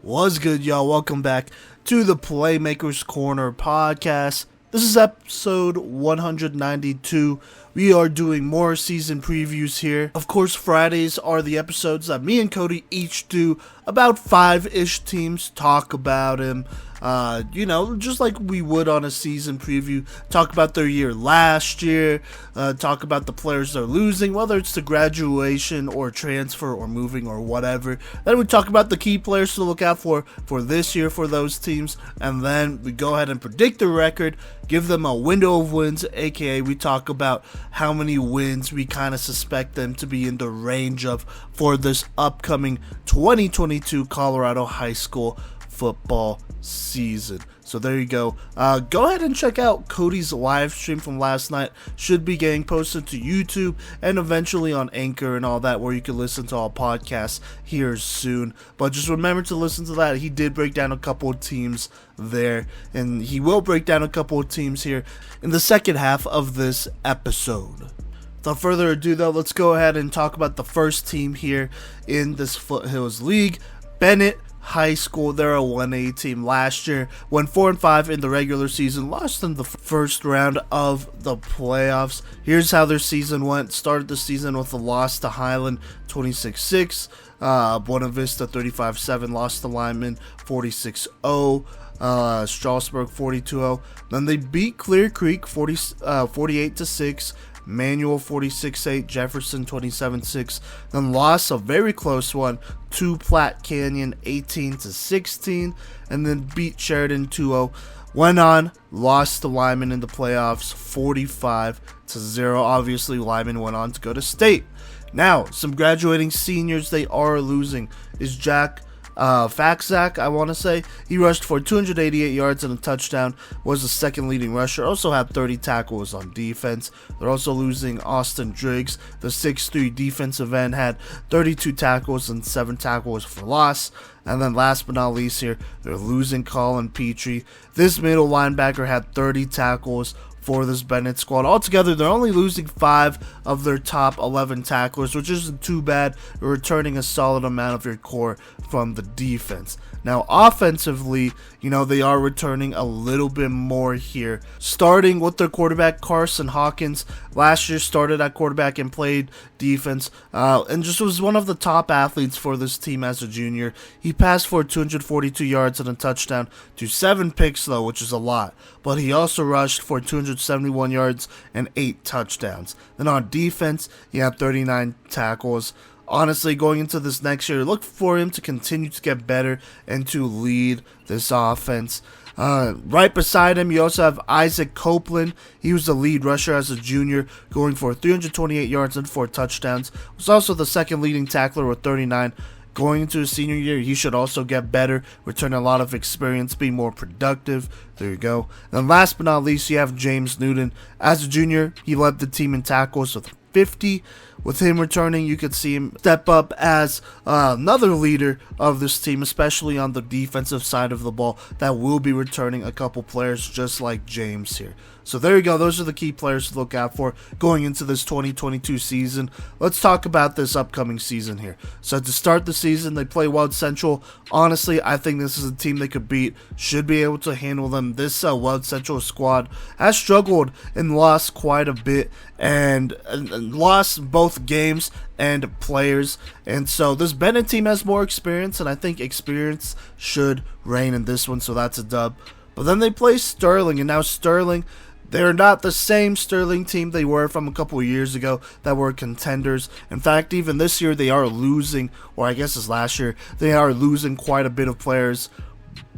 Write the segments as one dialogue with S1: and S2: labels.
S1: What's good, y'all? Welcome back to the Playmaker's Corner podcast. This is episode 192. We are doing more season previews here. Of course, Fridays are the episodes that me and Kodey each do about 5-ish teams, talk about them, just like we would on a season preview, talk about their year last year, talk about the players they're losing, whether it's the graduation or transfer or moving or whatever. Then we talk about the key players to look out for this year for those teams, and then we go ahead and predict the record, give them a window of wins, aka we talk about how many wins we kind of suspect them to be in the range of for this upcoming 2022 Colorado high school football season. So there you go. Go ahead and check out Kodey's live stream from last night. Should be getting posted to YouTube and eventually on Anchor and all that, where you can listen to all podcasts here soon. But just remember to listen to that. He did break down a couple of teams there, and he will break down a couple of teams here in the second half of this episode. Without further ado, though, let's go ahead and talk about the first team here in this Foothills League, Bennett Highschool. They're a 1A team. Last year went 4-5 in the regular season, lost in the first round of the playoffs. Here's how their season went. Started the season with a loss to Highland 26-6, Buena Vista 35-7, lost to Lyman 46-0, Strasburg 42-0. Then they beat Clear Creek 48-6, Manual 46-8, Jefferson 27-6, then lost a very close one to Platte Canyon 18-16, and then beat Sheridan 2-0. Went on, lost to Lyman in the playoffs 45-0. Obviously, Lyman went on to go to state. Now, some graduating seniors they are losing is Jack Faxak, I want to say. He rushed for 288 yards and a touchdown, was the second leading rusher, also had 30 tackles on defense. They're also losing Austin Driggs, the 6'3 defensive end, had 32 tackles and 7 tackles for loss. And then last but not least here, they're losing Colin Petrie. This middle linebacker had 30 tackles for this Bennett squad. Altogether, they're only losing 5 of their top 11 tacklers, which isn't too bad. They're returning a solid amount of your core from the defense. Now, offensively, they are returning a little bit more here. Starting with their quarterback, Carson Hawkins. Last year started at quarterback and played defense, and just was one of the top athletes for this team as a junior. He passed for 242 yards and a touchdown to 7 picks, though, which is a lot. But he also rushed for 271 yards and 8 touchdowns. Then on defense, he had 39 tackles. Honestly, going into this next year, look for him to continue to get better and to lead this offense. Right beside him, you also have Isaac Copeland. He was the lead rusher as a junior, going for 328 yards and 4 touchdowns. Was also the second leading tackler with 39. Going into his senior year, he should also get better, return a lot of experience, be more productive. There you go. And last but not least, you have James Newton. As a junior, he led the team in tackles with 50. With him returning, you could see him step up as another leader of this team, especially on the defensive side of the ball, that will be returning a couple players just like James here. So there you go. Those are the key players to look out for going into this 2022 season. Let's talk about this upcoming season here. So to start the season, they play Aurora Central. Honestly, I think this is a team they could beat. Should be able to handle them. This Aurora Central squad has struggled and lost quite a bit, and lost both games and players. And so this Bennett team has more experience, and I think experience should reign in this one. So that's a dub. But then they play Sterling, and now Sterling, they're not the same Sterling team they were from a couple of years ago that were contenders. In fact, even this year they are losing, or I guess it's last year, they are losing quite a bit of players.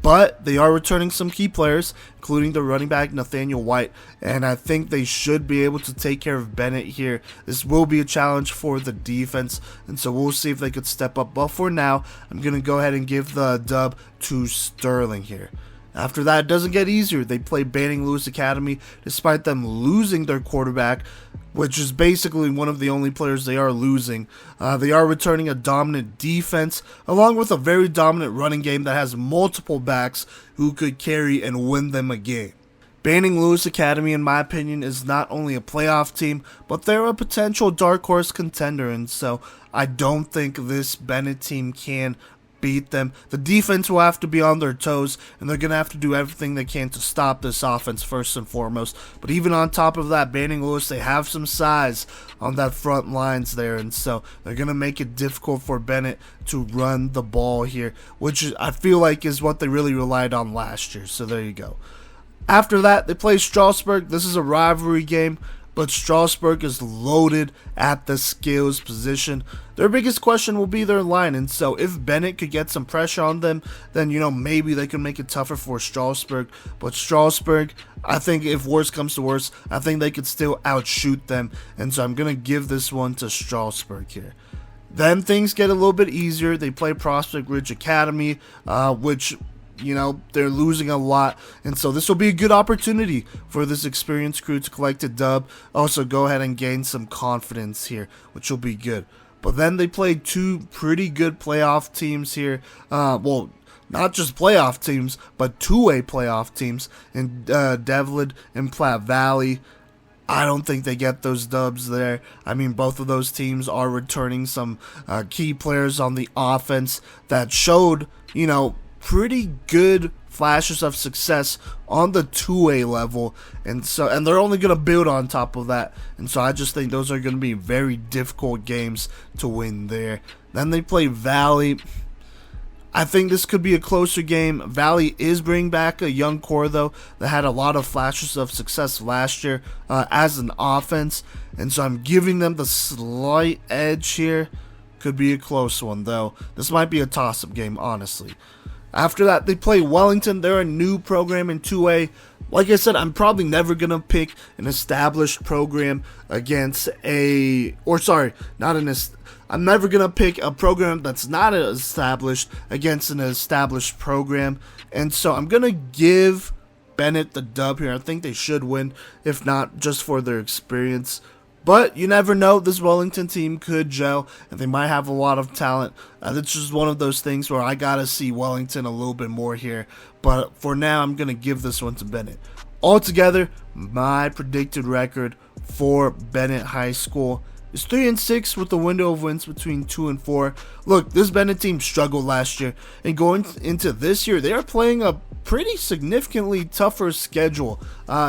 S1: But they are returning some key players, including the running back Nathaniel White, and I think they should be able to take care of Bennett here. This will be a challenge for the defense, and so we'll see if they could step up. But for now, I'm going to go ahead and give the dub to Sterling here. After that, it doesn't get easier. They play Banning Lewis Academy, despite them losing their quarterback, which is basically one of the only players they are losing. They are returning a dominant defense, along with a very dominant running game that has multiple backs who could carry and win them a game. Banning Lewis Academy, in my opinion, is not only a playoff team, but they're a potential dark horse contender, and so I don't think this Bennett team can beat them. The defense will have to be on their toes, and they're going to have to do everything they can to stop this offense first and foremost. But even on top of that, Banning Lewis, they have some size on that front lines there, and so they're going to make it difficult for Bennett to run the ball here, which I feel like is what they really relied on last year. So there you go. After that, they play Strasburg. This is a rivalry game, but Strasburg is loaded at the skills position. Their biggest question will be their line, and so if Bennett could get some pressure on them, then, maybe they can make it tougher for Strasburg. But Strasburg, I think if worse comes to worse, I think they could still outshoot them, and so I'm going to give this one to Strasburg here. Then things get a little bit easier. They play Prospect Ridge Academy, which they're losing a lot, and so this will be a good opportunity for this experienced crew to collect a dub. Also go ahead and gain some confidence here, which will be good. But then they play two pretty good playoff teams here. Well, not just playoff teams, but two-way playoff teams in Devlin and Platte Valley. I don't think they get those dubs there. I mean, both of those teams are returning some key players on the offense that showed, pretty good flashes of success on the two-way level, and they're only going to build on top of that, and so I just think those are going to be very difficult games to win there. Then they play Valley. I think this could be a closer game. Valley is bringing back a young core, though, that had a lot of flashes of success last year as an offense, and so I'm giving them the slight edge here. Could be a close one, though. This might be a toss-up game, honestly. After that, they play Wellington. They're a new program in 2A. Like I said, I'm probably never going to pick an established program against I'm never going to pick a program that's not established against an established program. And so I'm going to give Bennett the dub here. I think they should win, if not just for their experience. But you never know, this Wellington team could gel, and they might have a lot of talent. It's just one of those things where I gotta see Wellington a little bit more here. But for now, I'm going to give this one to Bennett. Altogether, my predicted record for Bennett High School is 3-6 with a window of wins between 2 and 4. Look, this Bennett team struggled last year, and going into this year, they are playing a pretty significantly tougher schedule.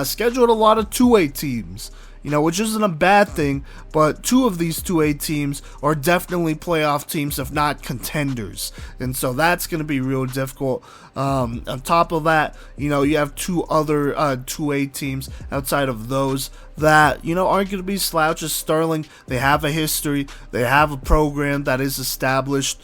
S1: Scheduled a lot of 2A teams, which isn't a bad thing, but two of these 2A teams are definitely playoff teams, if not contenders, and so that's going to be real difficult. On top of that, you have two other 2A teams outside of those that, aren't going to be slouches. Sterling, they have a history, they have a program that is established.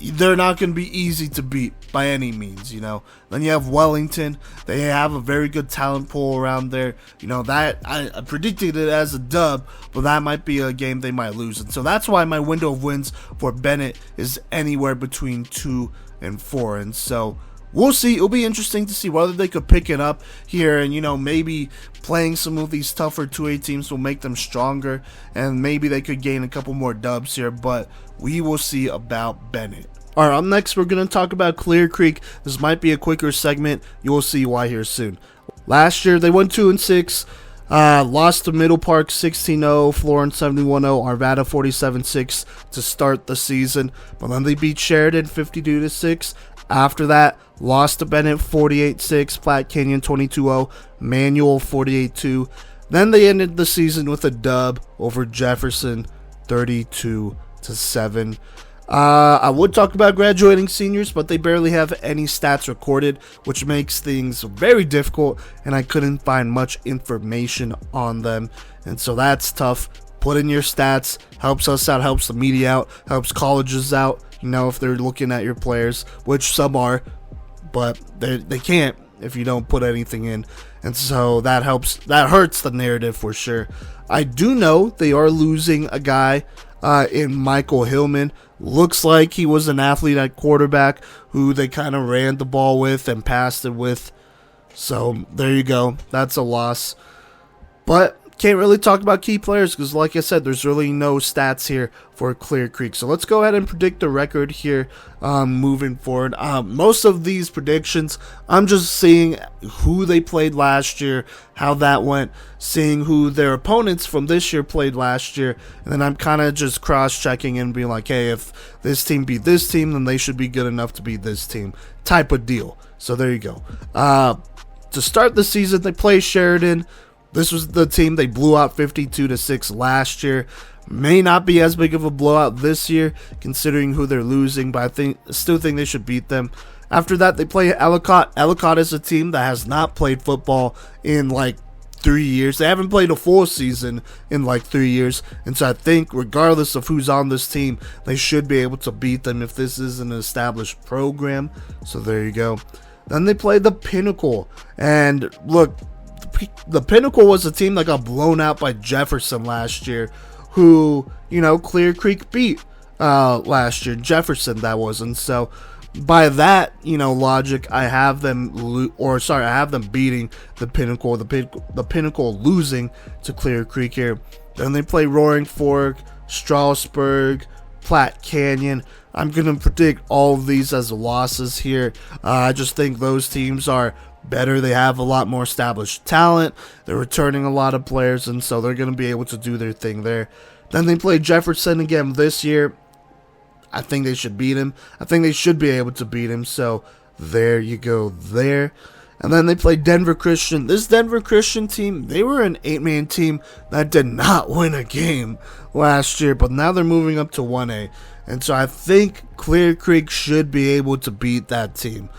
S1: They're not going to be easy to beat by any means, Then you have Wellington. They have a very good talent pool around there. That I predicted it as a dub, but that might be a game they might lose. And so that's why my window of wins for Bennett is anywhere between 2 and 4. And so we'll see. It'll be interesting to see whether they could pick it up here, and maybe playing some of these tougher 2A teams will make them stronger, and maybe they could gain a couple more dubs here, but we will see about Bennett. Alright, up next we're going to talk about Clear Creek. This might be a quicker segment. You will see why here soon. Last year they went 2-6. Lost to Middle Park 16-0, Florence 71-0, Arvada 47-6 to start the season, but then they beat Sheridan 52-6. After that, lost to Bennett 48-6, Platte Canyon 22-0, Manual 48-2. Then they ended the season with a dub over Jefferson 32-7. I would talk about graduating seniors, but they barely have any stats recorded, which makes things very difficult, and I couldn't find much information on them, and so that's tough. Put in your stats, helps us out, helps the media out, helps colleges out, if they're looking at your players, which some are, but they can't if you don't put anything in, and so that hurts the narrative for sure. I do know they are losing a guy in Michael Hillman. Looks like he was an athlete at quarterback who they kind of ran the ball with and passed it with. So there you go. That's a loss. But can't really talk about key players because, like I said, there's really no stats here for Clear Creek. So let's go ahead and predict the record here moving forward. Most of these predictions, I'm just seeing who they played last year, how that went, seeing who their opponents from this year played last year, and then I'm kind of just cross-checking and being like, hey, if this team beat this team, then they should be good enough to beat this team type of deal. So there you go. To start the season, they play Sheridan. This was the team they blew out 52-6 last year. May not be as big of a blowout this year, considering who they're losing, but I still think they should beat them. After that, they play Ellicott. Ellicott is a team that has not played football in like 3 years. They haven't played a full season in like 3 years, and so I think regardless of who's on this team, they should be able to beat them if this is an established program. So there you go. Then they play the Pinnacle, and look, the Pinnacle was a team that got blown out by Jefferson last year, who, you know, Clear Creek beat last year. Jefferson, that was. And so by that, you know, logic, I have them I have them beating the Pinnacle, the Pinnacle losing to Clear Creek here. Then they play Roaring Fork, Strasburg, Platte Canyon. I'm going to predict all of these as losses here. I just think those teams are better. They have a lot more established talent. They're returning a lot of players, and so they're going to be able to do their thing there. Then they play Jefferson again this year. I think they should beat him. I think they should be able to beat him, so there you go there. And then they play Denver Christian. This Denver Christian team, they were an 8-man team that did not win a game last year, but now they're moving up to 1A. And so I think Clear Creek should be able to beat that team.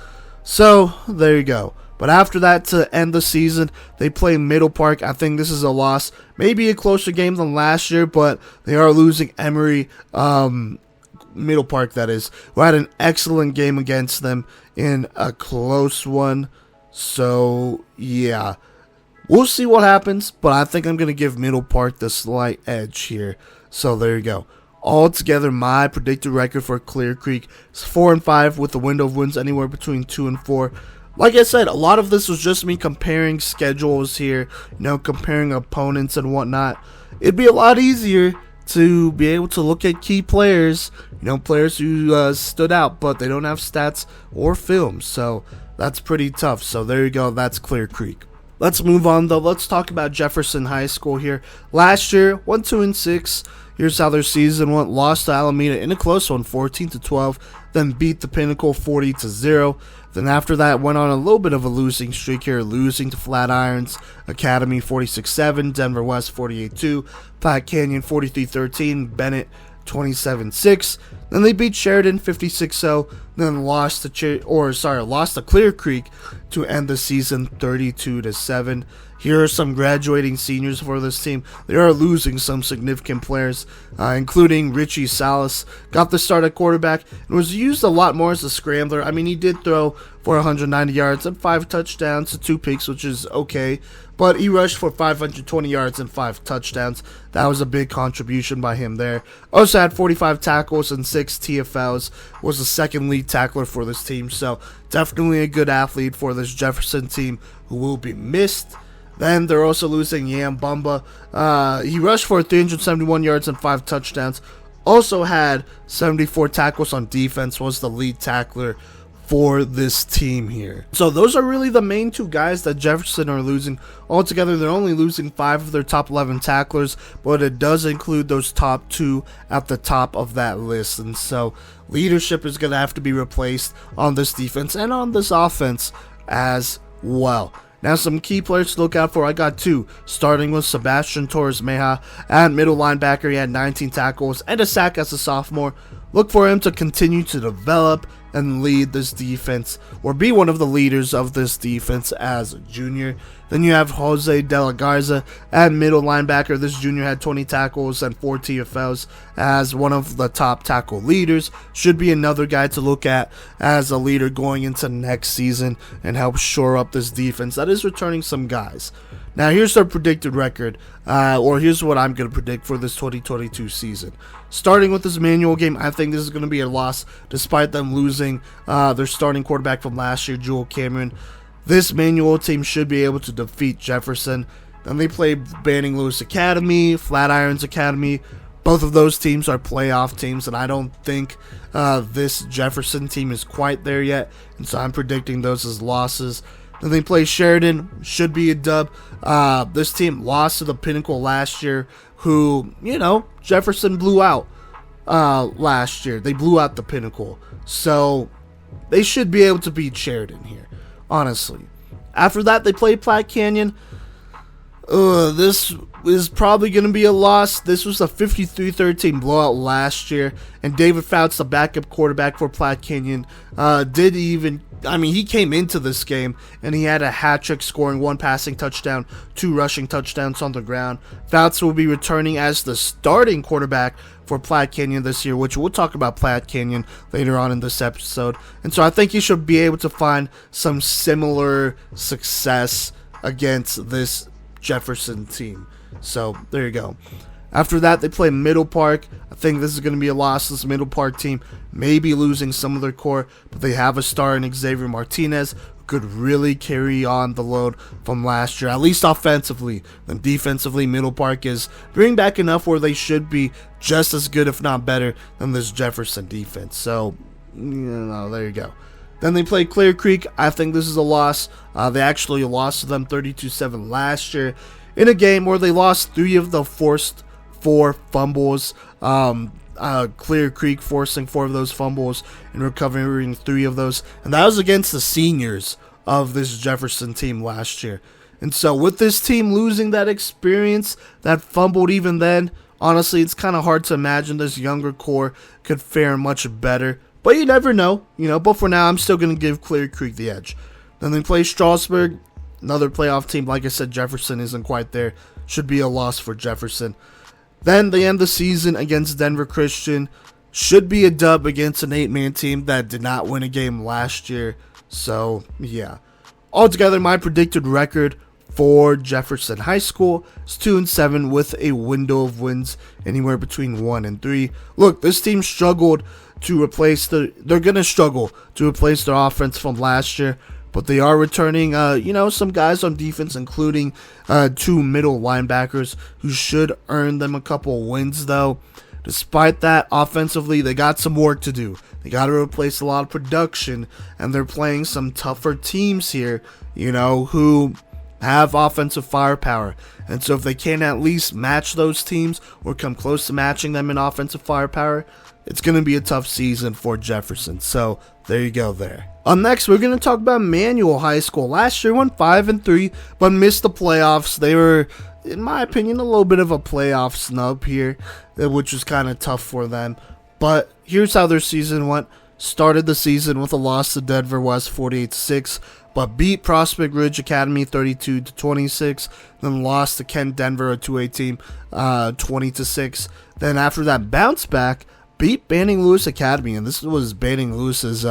S1: So there you go. But after that, to end the season, they play Middle Park. I think this is a loss. Maybe a closer game than last year, but they are losing Emory, Middle Park, that is, who had an excellent game against them in a close one. So, yeah. We'll see what happens, but I think I'm going to give Middle Park the slight edge here. So, there you go. Altogether, my predicted record for Clear Creek is 4-5 with a window of wins anywhere between 2 and 4. Like I said, a lot of this was just me comparing schedules here, you know, comparing opponents and whatnot. It'd be a lot easier to be able to look at key players, you know, players who stood out, but they don't have stats or film, so that's pretty tough. So there you go, that's Clear Creek. Let's move on, though. Let's talk about Jefferson High School here. Last year, 1-2-6. Here's how their season went. Lost to Alameda in a close one, 14-12. Then beat the Pinnacle 40-0. Then after that, went on a little bit of a losing streak here, losing to Flatirons Academy 46-7, Denver West 48-2, Platte Canyon 43-13, Bennett 27-6. Then they beat Sheridan 56-0. Then lost to Clear Creek to end the season 32-7. Here are some graduating seniors for this team. They are losing some significant players, including Richie Salas. Got the start at quarterback and was used a lot more as a scrambler. I mean, he did throw for 190 yards and 5 touchdowns to 2 picks, which is okay. But he rushed for 520 yards and 5 touchdowns. That was a big contribution by him there. Also had 45 tackles and 6 TFLs. Was the second lead tackler for this team. So definitely a good athlete for this Jefferson team who will be missed. Then they're also losing Yam Bumba. He rushed for 371 yards and 5 touchdowns. Also had 74 tackles on defense. Was the lead tackler for this team here. So those are really the main 2 guys that Jefferson are losing. Altogether, they're only losing 5 of their top 11 tacklers, but it does include those top 2 at the top of that list. And so leadership is going to have to be replaced on this defense and on this offense as well. Now, some key players to look out for. I got 2, starting with Sebastian Torres-Meja at middle linebacker. He had 19 tackles and a sack as a sophomore. Look for him to continue to develop and lead this defense, or be one of the leaders of this defense as a junior. Then you have Jose De La Garza at middle linebacker. This junior had 20 tackles and 4 TFLs as one of the top tackle leaders. Should be another guy to look at as a leader going into next season and help shore up this defense that is returning some guys. Now, here's their predicted record, or here's what I'm going to predict for this 2022 season. Starting with this Manual game, I think this is going to be a loss, despite them losing their starting quarterback from last year, Jewel Cameron. This Manual team should be able to defeat Jefferson. Then they play Banning Lewis Academy, Flatirons Academy. Both of those teams are playoff teams, and I don't think this Jefferson team is quite there yet, and so I'm predicting those as losses. Then they play Sheridan, should be a dub. This team lost to the Pinnacle last year, who, Jefferson blew out last year. They blew out the Pinnacle, so they should be able to beat Sheridan here, honestly. After that, they play Platte Canyon. This is probably going to be a loss. This was a 53-13 blowout last year, and David Fouts, the backup quarterback for Platte Canyon, he came into this game, and he had a hat trick, scoring 1 passing touchdown, 2 rushing touchdowns on the ground. Fouts will be returning as the starting quarterback for Platte Canyon this year, which we'll talk about Platte Canyon later on in this episode. And so I think he should be able to find some similar success against this Jefferson team. So there you go. After that, they play Middle Park. I think this is going to be a loss. This Middle Park team may be losing some of their core, but they have a star in Xavier Martinez who could really carry on the load from last year, at least offensively. Then defensively, Middle Park is bringing back enough where they should be just as good, if not better, than this Jefferson defense. So, there you go. Then they play Clear Creek. I think this is a loss. They actually lost to them 32-7 last year in a game where they lost 3 of the forced 4 fumbles. Clear Creek forcing 4 of those fumbles and recovering 3 of those. And that was against the seniors of this Jefferson team last year. And so with this team losing that experience, that fumbled even then, honestly, it's kind of hard to imagine this younger core could fare much better. But you never know, But for now, I'm still going to give Clear Creek the edge. Then they play Strasburg, another playoff team. Like I said, Jefferson isn't quite there. Should be a loss for Jefferson. Then they end the season against Denver Christian. Should be a dub against an 8-man team that did not win a game last year. So, yeah. Altogether, my predicted record for Jefferson High School is 2-7 with a window of wins anywhere between 1 and 3. Look, this team struggled to replace they're going to struggle to replace their offense from last year, but they are returning, some guys on defense, including 2 middle linebackers who should earn them a couple wins, though. Despite that, offensively, they got some work to do. They got to replace a lot of production, and they're playing some tougher teams here, who have offensive firepower. And so if they can at least match those teams or come close to matching them in offensive firepower, it's going to be a tough season for Jefferson. So there you go there. Next, we're going to talk about Manual High School. Last year went 5-3, but missed the playoffs. They were, in my opinion, a little bit of a playoff snub here, which was kind of tough for them. But here's how their season went. Started the season with a loss to Denver West 48-6, but beat Prospect Ridge Academy 32-26. Then lost to Kent Denver, a 2A team, 20-6. Then after that, bounced back, beat Banning Lewis Academy, and this was Banning Lewis's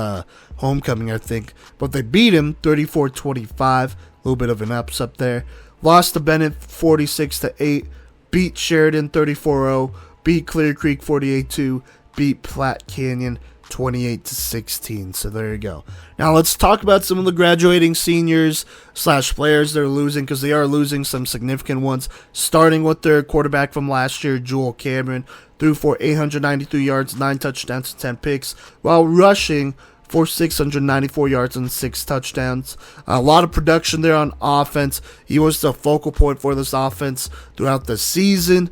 S1: homecoming, I think. But they beat him 34-25, a little bit of an upset there. Lost to Bennett 46-8, beat Sheridan 34-0, beat Clear Creek 48-2, beat Platte Canyon 28-16. So there you go. Now let's talk about some of the graduating seniors / players they're losing, because they are losing some significant ones. Starting with their quarterback from last year, Jewel Cameron, threw for 893 yards, 9 touchdowns, and 10 picks, while rushing for 694 yards and 6 touchdowns. A lot of production there on offense. He was the focal point for this offense throughout the season.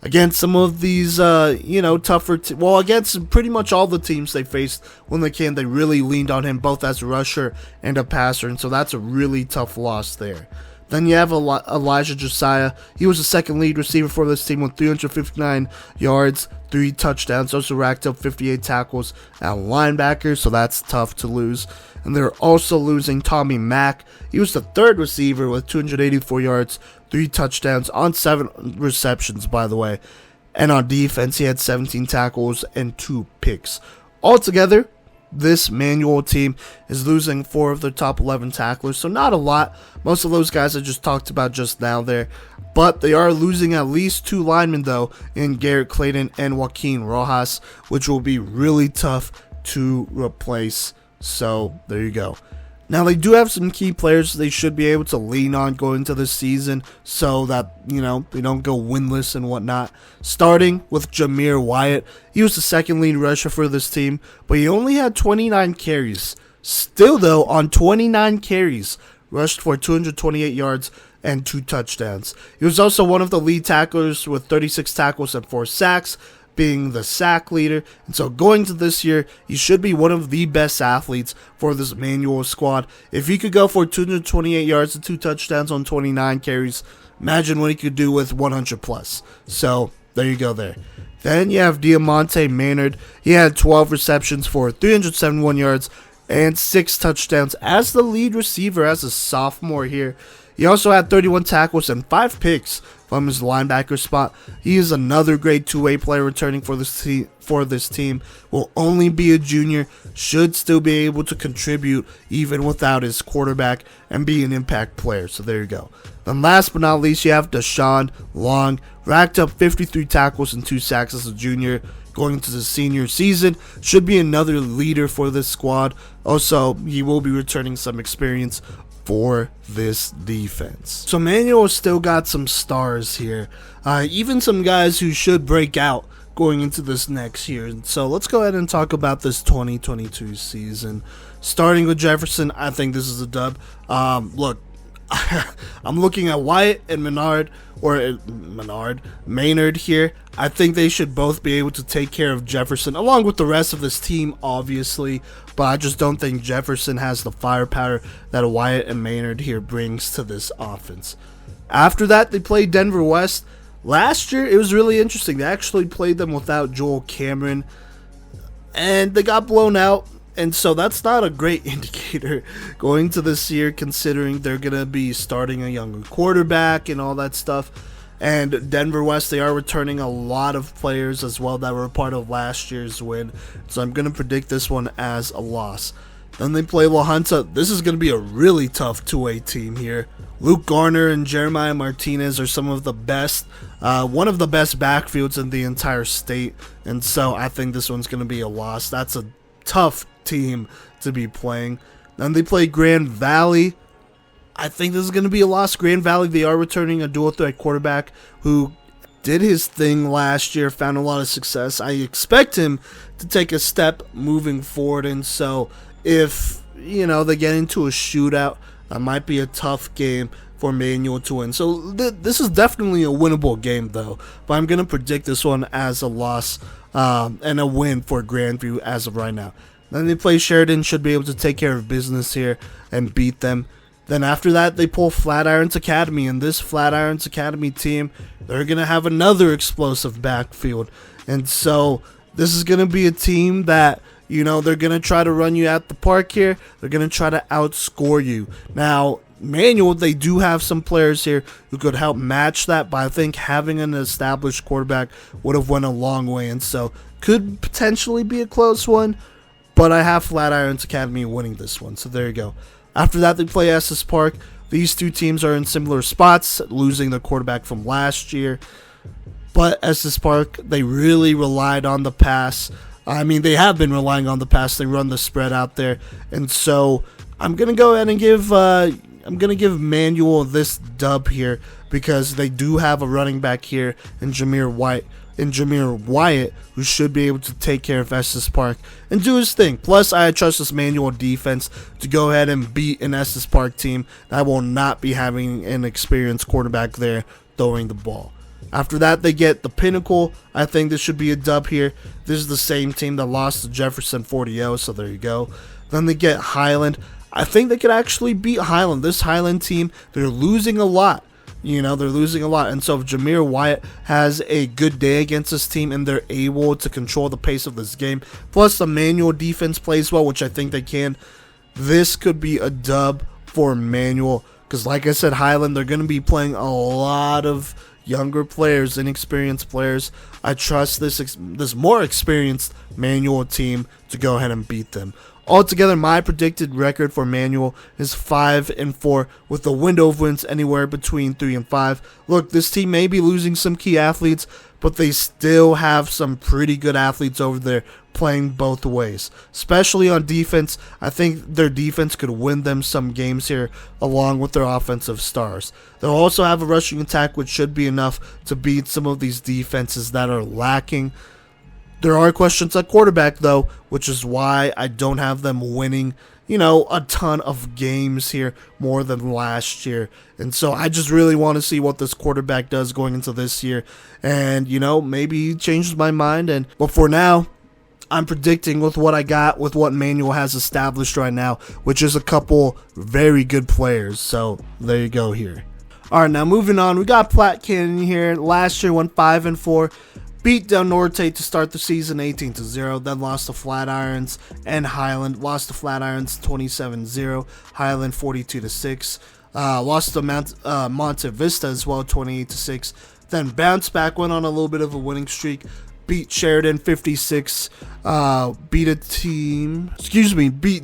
S1: Against some of these, tougher, against pretty much all the teams they faced when they really leaned on him, both as a rusher and a passer, and so that's a really tough loss there. Then you have Elijah Josiah. He was the second lead receiver for this team with 359 yards, 3 touchdowns, also racked up 58 tackles at linebacker, so that's tough to lose. And they're also losing Tommy Mack. He was the third receiver with 284 yards, 3 touchdowns on 7 receptions, by the way. And on defense, he had 17 tackles and 2 picks. Altogether, this Manual team is losing 4 of their top 11 tacklers, so not a lot. Most of those guys I just talked about just now there. But they are losing at least 2 linemen, though, in Garrett Clayton and Joaquin Rojas, which will be really tough to replace. So there you go. Now, they do have some key players they should be able to lean on going into this season so that, they don't go winless and whatnot. Starting with Jameer Wyatt. He was the second lead rusher for this team, but he only had 29 carries. Still, though, on 29 carries, rushed for 228 yards and 2 touchdowns. He was also one of the lead tacklers with 36 tackles and 4 sacks, being the sack leader. And so going to this year, he should be one of the best athletes for this Manual squad. If he could go for 228 yards and 2 touchdowns on 29 carries, imagine what he could do with 100 plus. So there you go there. Then you have Diamante Maynard. He had 12 receptions for 371 yards and 6 touchdowns as the lead receiver as a sophomore here. He also had 31 tackles and 5 picks from his linebacker spot. He is another great two-way player returning for this team. Will only be a junior, should still be able to contribute even without his quarterback and be an impact player. So there you go. Then last but not least, you have Deshaun Long. Racked up 53 tackles and 2 sacks as a junior. Going into the senior season, should be another leader for this squad. Also, he will be returning some experience for this defense. So Manual still got some stars here, even some guys who should break out going into this next year. So let's go ahead and talk about this 2022 season. Starting with Jefferson, I think this is a dub. Look, I'm looking at Wyatt and Maynard here. I think they should both be able to take care of Jefferson along with the rest of this team, obviously, but I just don't think Jefferson has the firepower that Wyatt and Maynard here brings to this offense. After that, they played Denver West. Last year, it was really interesting. They actually played them without Joel Cameron, and they got blown out. And so that's not a great indicator going to this year, considering they're going to be starting a younger quarterback and all that stuff. And Denver West, they are returning a lot of players as well that were a part of last year's win. So I'm going to predict this one as a loss. Then they play La Junta. This is going to be a really tough two-way team here. Luke Garner and Jeremiah Martinez are some of the best, one of the best backfields in the entire state. And so I think this one's going to be a loss. That's a tough team to be playing. Then they play Grand Valley. I think this is going to be a loss. Grand Valley, they are returning a dual threat quarterback who did his thing last year, found a lot of success. I expect him to take a step moving forward, and so if they get into a shootout, that might be a tough game for Manual to win. So this is definitely a winnable game though, but I'm going to predict this one as a loss and a win for Grandview as of right now. Then they play Sheridan, should be able to take care of business here and beat them. Then after that, they pull Flatirons Academy, and this Flatirons Academy team, they're going to have another explosive backfield. And so this is going to be a team that, they're going to try to run you at the park here. They're going to try to outscore you. Now, Manual, they do have some players here who could help match that, but I think having an established quarterback would have went a long way, and so could potentially be a close one, but I have Flatirons Academy winning this one, so there you go. After that, they play Estes Park. These two teams are in similar spots, losing their quarterback from last year, but Estes Park, they really relied on the pass. I mean, they have been relying on the pass. They run the spread out there, and so I'm going to go ahead and give Manual this dub here because they do have a running back here in Jameer Wyatt, who should be able to take care of Estes Park and do his thing. Plus, I trust this Manual defense to go ahead and beat an Estes Park team that will not be having an experienced quarterback there throwing the ball. After that, they get the Pinnacle. I think this should be a dub here. This is the same team that lost to Jefferson 40-0, so there you go. Then they get Highland. I think they could actually beat Highland. This Highland team, they're losing a lot. They're losing a lot. And so if Jameer Wyatt has a good day against this team and they're able to control the pace of this game, plus the Manual defense plays well, which I think they can, this could be a dub for Manual. Because like I said, Highland, they're going to be playing a lot of younger players, inexperienced players. I trust this more experienced Manual team to go ahead and beat them. Altogether, my predicted record for Manual is 5-4, with a window of wins anywhere between 3 and 5. Look, this team may be losing some key athletes, but they still have some pretty good athletes over there playing both ways. Especially on defense, I think their defense could win them some games here along with their offensive stars. They'll also have a rushing attack, which should be enough to beat some of these defenses that are lacking. There are questions at quarterback, though, which is why I don't have them winning, a ton of games here more than last year. And so I just really want to see what this quarterback does going into this year. And, maybe he changes my mind. But for now, I'm predicting with what I got, with what Manual has established right now, which is a couple very good players. So there you go here. All right, now moving on, we got Platte Canyon here. Last year went 5-4. Beat Del Norte to start the season 18-0, then lost to Flatirons and Highland. Lost to Flatirons 27-0, Highland 42-6. Lost to Monte Vista as well 28-6. Then bounced back, went on a little bit of a winning streak. Beat Sheridan 56. Beat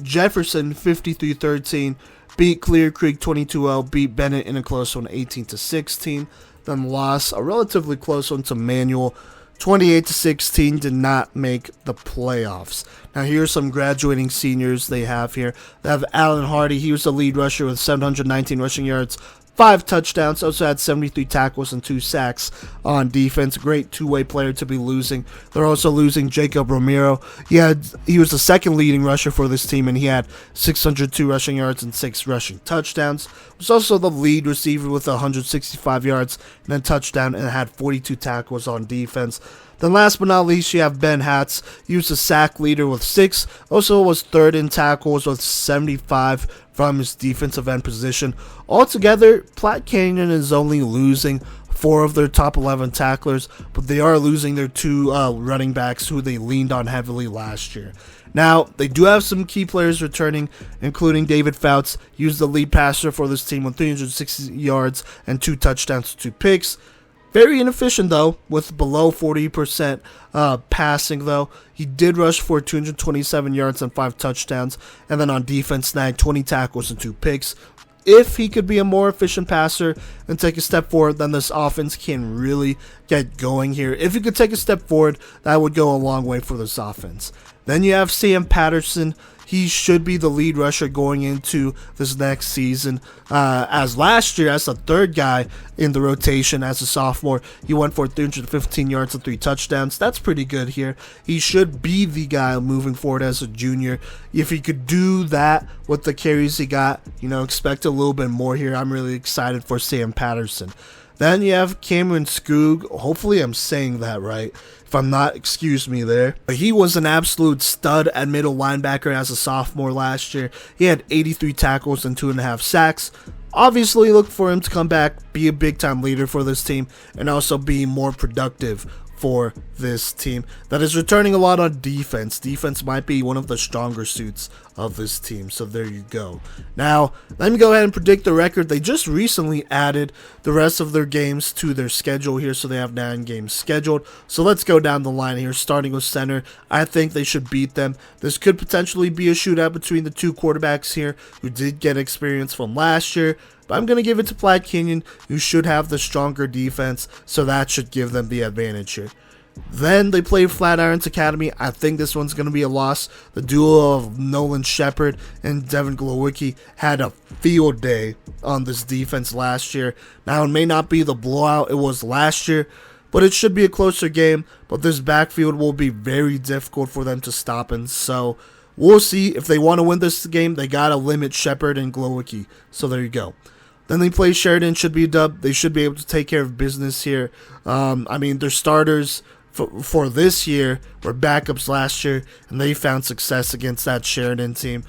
S1: Jefferson 53-13. Beat Clear Creek 22-0. Beat Bennett in a close one 18-16. Then lost a relatively close one to Manual 28-16, did not make the playoffs. Now here's some graduating seniors they have here. They have Alan Hardy. He was the lead rusher with 719 rushing yards, 5 touchdowns, also had 73 tackles and 2 sacks on defense. Great two-way player to be losing. They're also losing Jacob Romero. He was the second leading rusher for this team, and he had 602 rushing yards and 6 rushing touchdowns. He was also the lead receiver with 165 yards and a touchdown, and had 42 tackles on defense. Then last but not least, you have Ben Hatz. He was the sack leader with 6. Also was third in tackles with 75 from his defensive end position. Altogether, Platte Canyon is only losing 4 of their top 11 tacklers, but they are losing their 2 running backs who they leaned on heavily last year. Now, they do have some key players returning, including David Fouts. He was the lead passer for this team with 360 yards and 2 touchdowns, 2 picks. Very inefficient, though, with below 40% passing, though. He did rush for 227 yards and 5 touchdowns, and then on defense, snagged 20 tackles and 2 picks. If he could be a more efficient passer and take a step forward, then this offense can really get going here. If he could take a step forward, that would go a long way for this offense. Then you have Sam Patterson. He should be the lead rusher going into this next season. As last year, as the third guy in the rotation as a sophomore, he went for 315 yards and 3 touchdowns. That's pretty good here. He should be the guy moving forward as a junior. If he could do that with the carries he got, expect a little bit more here. I'm really excited for Sam Patterson. Then you have Cameron Skoog. Hopefully I'm saying that right. If I'm not, excuse me there. He was an absolute stud at middle linebacker as a sophomore last year. He had 83 tackles and 2.5 sacks. Obviously, look for him to come back, be a big-time leader for this team, and also be more productive for this team that is returning a lot on defense. Defense might be one of the stronger suits of this team, so there you go. Now, let me go ahead and predict the record. They just recently added the rest of their games to their schedule here, so they have 9 games scheduled. So let's go down the line here, starting with center. I think they should beat them. This could potentially be a shootout between the 2 quarterbacks here who did get experience from last year. But I'm going to give it to Platte Canyon, who should have the stronger defense, so that should give them the advantage here. Then they play Flatirons Academy. I think this one's going to be a loss. The duo of Nolan Shepard and Devin Glowicki had a field day on this defense last year. Now, it may not be the blowout it was last year, but it should be a closer game. But this backfield will be very difficult for them to stop, and so we'll see. If they want to win this game, they got to limit Shepard and Glowicki. So there you go. Then they play Sheridan, should be a dub. They should be able to take care of business here. Their starters for this year were backups last year, and they found success against that Sheridan team.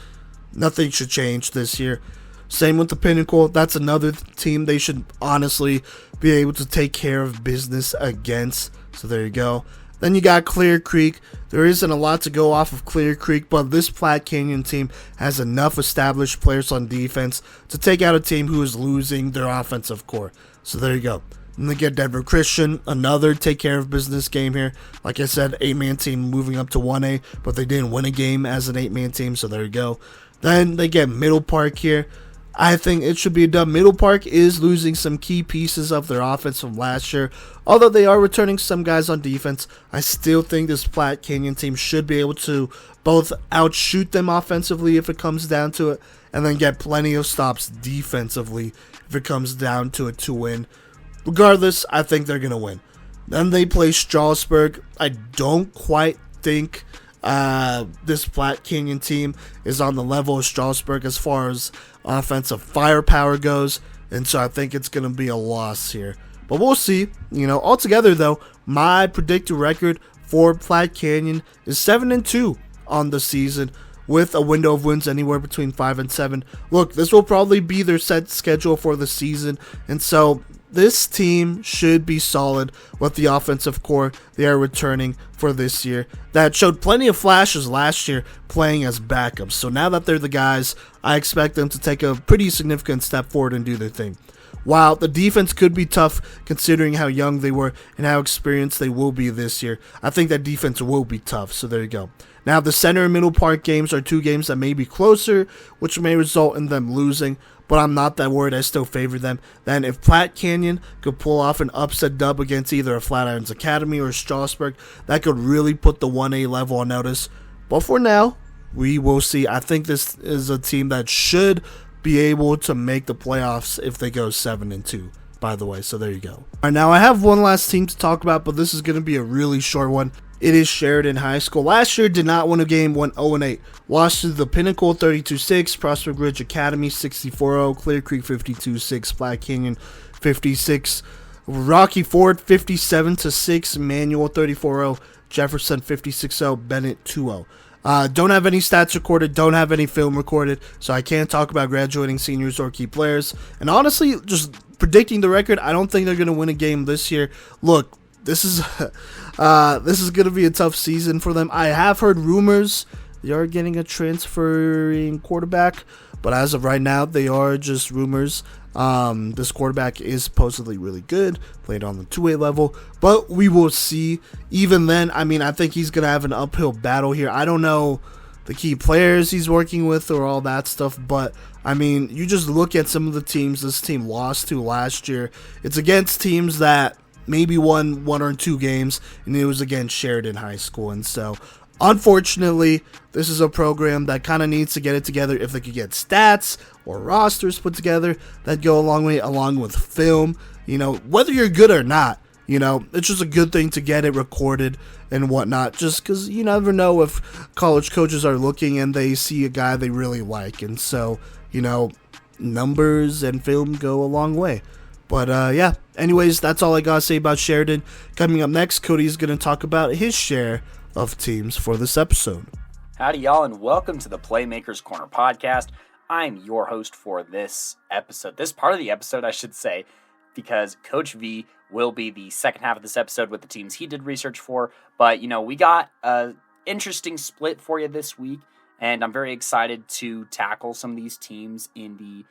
S1: Nothing should change this year. Same with the Pinnacle. That's another team they should honestly be able to take care of business against. So there you go. Then you got Clear Creek. There isn't a lot to go off of Clear Creek, but this Platte Canyon team has enough established players on defense to take out a team who is losing their offensive core. So there you go. And they get Denver Christian, another take care of business game here. Like I said, 8-man team moving up to 1A, but they didn't win a game as an 8-man team, so there you go. Then they get Middle Park here. I think it should be a dub. Middle Park is losing some key pieces of their offense from last year. Although they are returning some guys on defense, I still think this Platte Canyon team should be able to both outshoot them offensively if it comes down to it, and then get plenty of stops defensively if it comes down to it to win. Regardless, I think they're going to win. Then they play Strasburg. I don't quite think this Platte Canyon team is on the level of Strasburg as far as offensive firepower goes, and so I think it's going to be a loss here. But we'll see. Altogether, though, my predicted record for Platte Canyon is 7-2 on the season, with a window of wins anywhere between 5 and 7. Look, this will probably be their set schedule for the season, and so this team should be solid with the offensive core they are returning for this year that showed plenty of flashes last year playing as backups. So now that they're the guys, I expect them to take a pretty significant step forward and do their thing. While the defense could be tough considering how young they were and how experienced they will be this year, I think that defense will be tough. So there you go. Now, the Center and Middle Park games are two games that may be closer, which may result in them losing, but I'm not that worried. I still favor them. Then if Platte Canyon could pull off an upset dub against either a Flatirons Academy or Strasburg, that could really put the 1A level on notice. But for now, we will see. I think this is a team that should be able to make the playoffs if they go 7-2, by the way. So there you go. All right, now I have one last team to talk about, but this is going to be a really short one. It is Sheridan High School. Last year did not win a game, went 0-8. Lost to the Pinnacle 32-6, Prospect Ridge Academy 64-0, Clear Creek 52-6, Platte Canyon 56, Rocky Ford 57-6, Manual 34-0, Jefferson 56-0, Bennett 2-0. Don't have any stats recorded, don't have any film recorded, so I can't talk about graduating seniors or key players. And honestly, just predicting the record, I don't think they're going to win a game this year. Look, this is going to be a tough season for them. I have heard rumors they are getting a transferring quarterback, but as of right now, they are just rumors. This quarterback is supposedly really good, played on the 2A level, but we will see. Even then, I think he's going to have an uphill battle here. I don't know the key players he's working with or all that stuff, but you just look at some of the teams this team lost to last year. It's against teams that maybe won 1 or 2 games, and it was against Sheridan High School. And so, unfortunately, this is a program that kind of needs to get it together. If they could get stats or rosters put together, that'd go a long way, along with film. Whether you're good or not, it's just a good thing to get it recorded and whatnot, just because you never know if college coaches are looking and they see a guy they really like. And so, numbers and film go a long way. But, yeah, anyways, that's all I got to say about Sheridan. Coming up next, Cody's going to talk about his share of teams for this episode.
S2: Howdy, y'all, and welcome to the Playmaker's Corner podcast. I'm your host for this episode. This part of the episode, I should say, because Coach V will be the second half of this episode with the teams he did research for. But, we got an interesting split for you this week, and I'm very excited to tackle some of these teams in the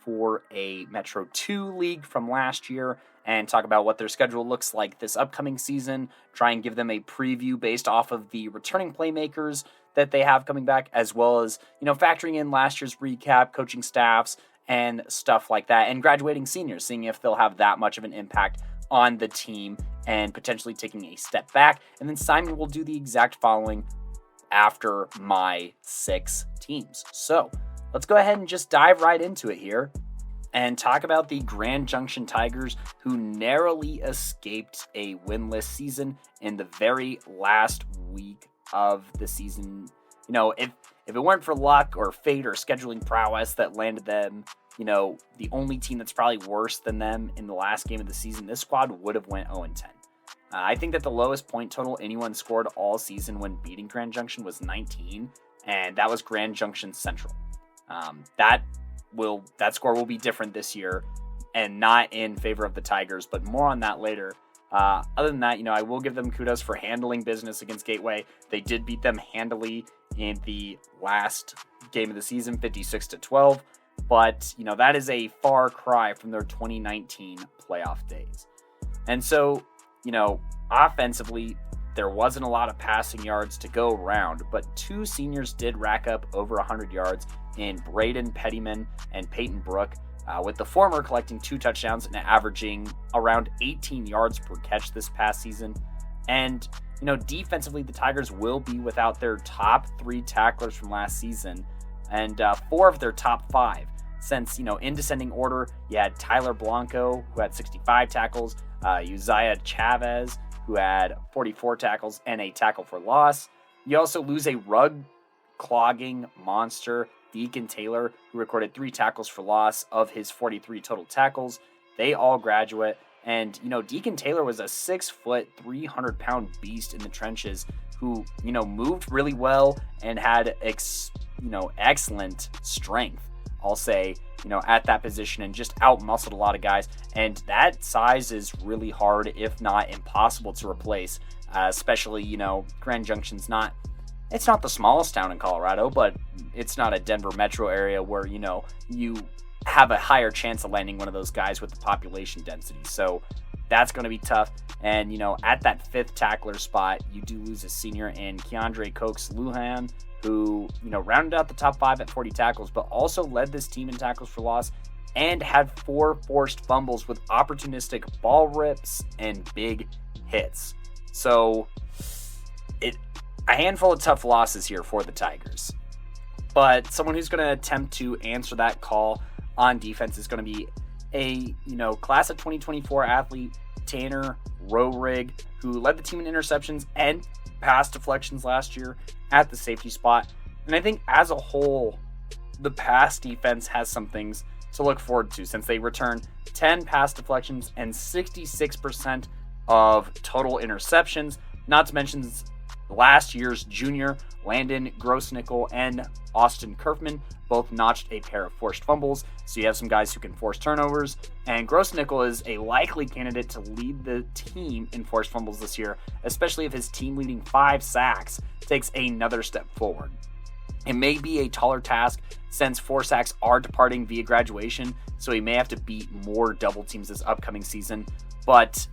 S2: 4A Metro 2 League from last year and talk about what their schedule looks like this upcoming season, try and give them a preview based off of the returning playmakers that they have coming back, as well as, factoring in last year's recap, coaching staffs, and stuff like that, and graduating seniors, seeing if they'll have that much of an impact on the team and potentially taking a step back. And then Simon will do the exact following after my 6 teams. So let's go ahead and just dive right into it here and talk about the Grand Junction Tigers, who narrowly escaped a winless season in the very last week of the season. If it weren't for luck or fate or scheduling prowess that landed them, the only team that's probably worse than them in the last game of the season, this squad would have went 0-10. I think that the lowest point total anyone scored all season when beating Grand Junction was 19, and that was Grand Junction Central. That score will be different this year and not in favor of the Tigers, but more on that later. Other than that, I will give them kudos for handling business against Gateway. They did beat them handily in the last game of the season, 56-12, but that is a far cry from their 2019 playoff days. And so, offensively, there wasn't a lot of passing yards to go around, but two seniors did rack up over 100 yards in Braden Pettyman and Peyton Brook, with the former collecting 2 touchdowns and averaging around 18 yards per catch this past season. And, defensively, the Tigers will be without their top 3 tacklers from last season and 4 of their top 5. Since, in descending order, you had Tyler Blanco, who had 65 tackles, Uzziah Chavez, who had 44 tackles and a tackle for loss. You also lose a rug-clogging monster, Deacon Taylor, who recorded 3 tackles for loss of his 43 total tackles. They all graduate. And, Deacon Taylor was a 6-foot, 300-pound beast in the trenches who, moved really well and had, excellent strength, I'll say, at that position, and just out-muscled a lot of guys. And that size is really hard, if not impossible, to replace, especially, Grand Junction's it's not the smallest town in Colorado, but it's not a Denver metro area where, you have a higher chance of landing one of those guys with the population density. So that's going to be tough. And, at that 5th tackler spot, you do lose a senior in Keandre Cokes-Lujan, who, rounded out the top 5 at 40 tackles, but also led this team in tackles for loss and had 4 forced fumbles with opportunistic ball rips and big hits. So a handful of tough losses here for the Tigers. But someone who's going to attempt to answer that call on defense is going to be a, class of 2024 athlete, Tanner Rohrig, who led the team in interceptions and pass deflections last year at the safety spot. And I think as a whole, the pass defense has some things to look forward to, since they return 10 pass deflections and 66% of total interceptions, not to mention last year's junior Landon Grossnickel and Austin Kerfman both notched a pair of forced fumbles. So you have some guys who can force turnovers, and Grossnickel is a likely candidate to lead the team in forced fumbles this year, especially if his team leading 5 sacks takes another step forward. It may be a taller task since 4 sacks are departing via graduation, so he may have to beat more double teams this upcoming season. But,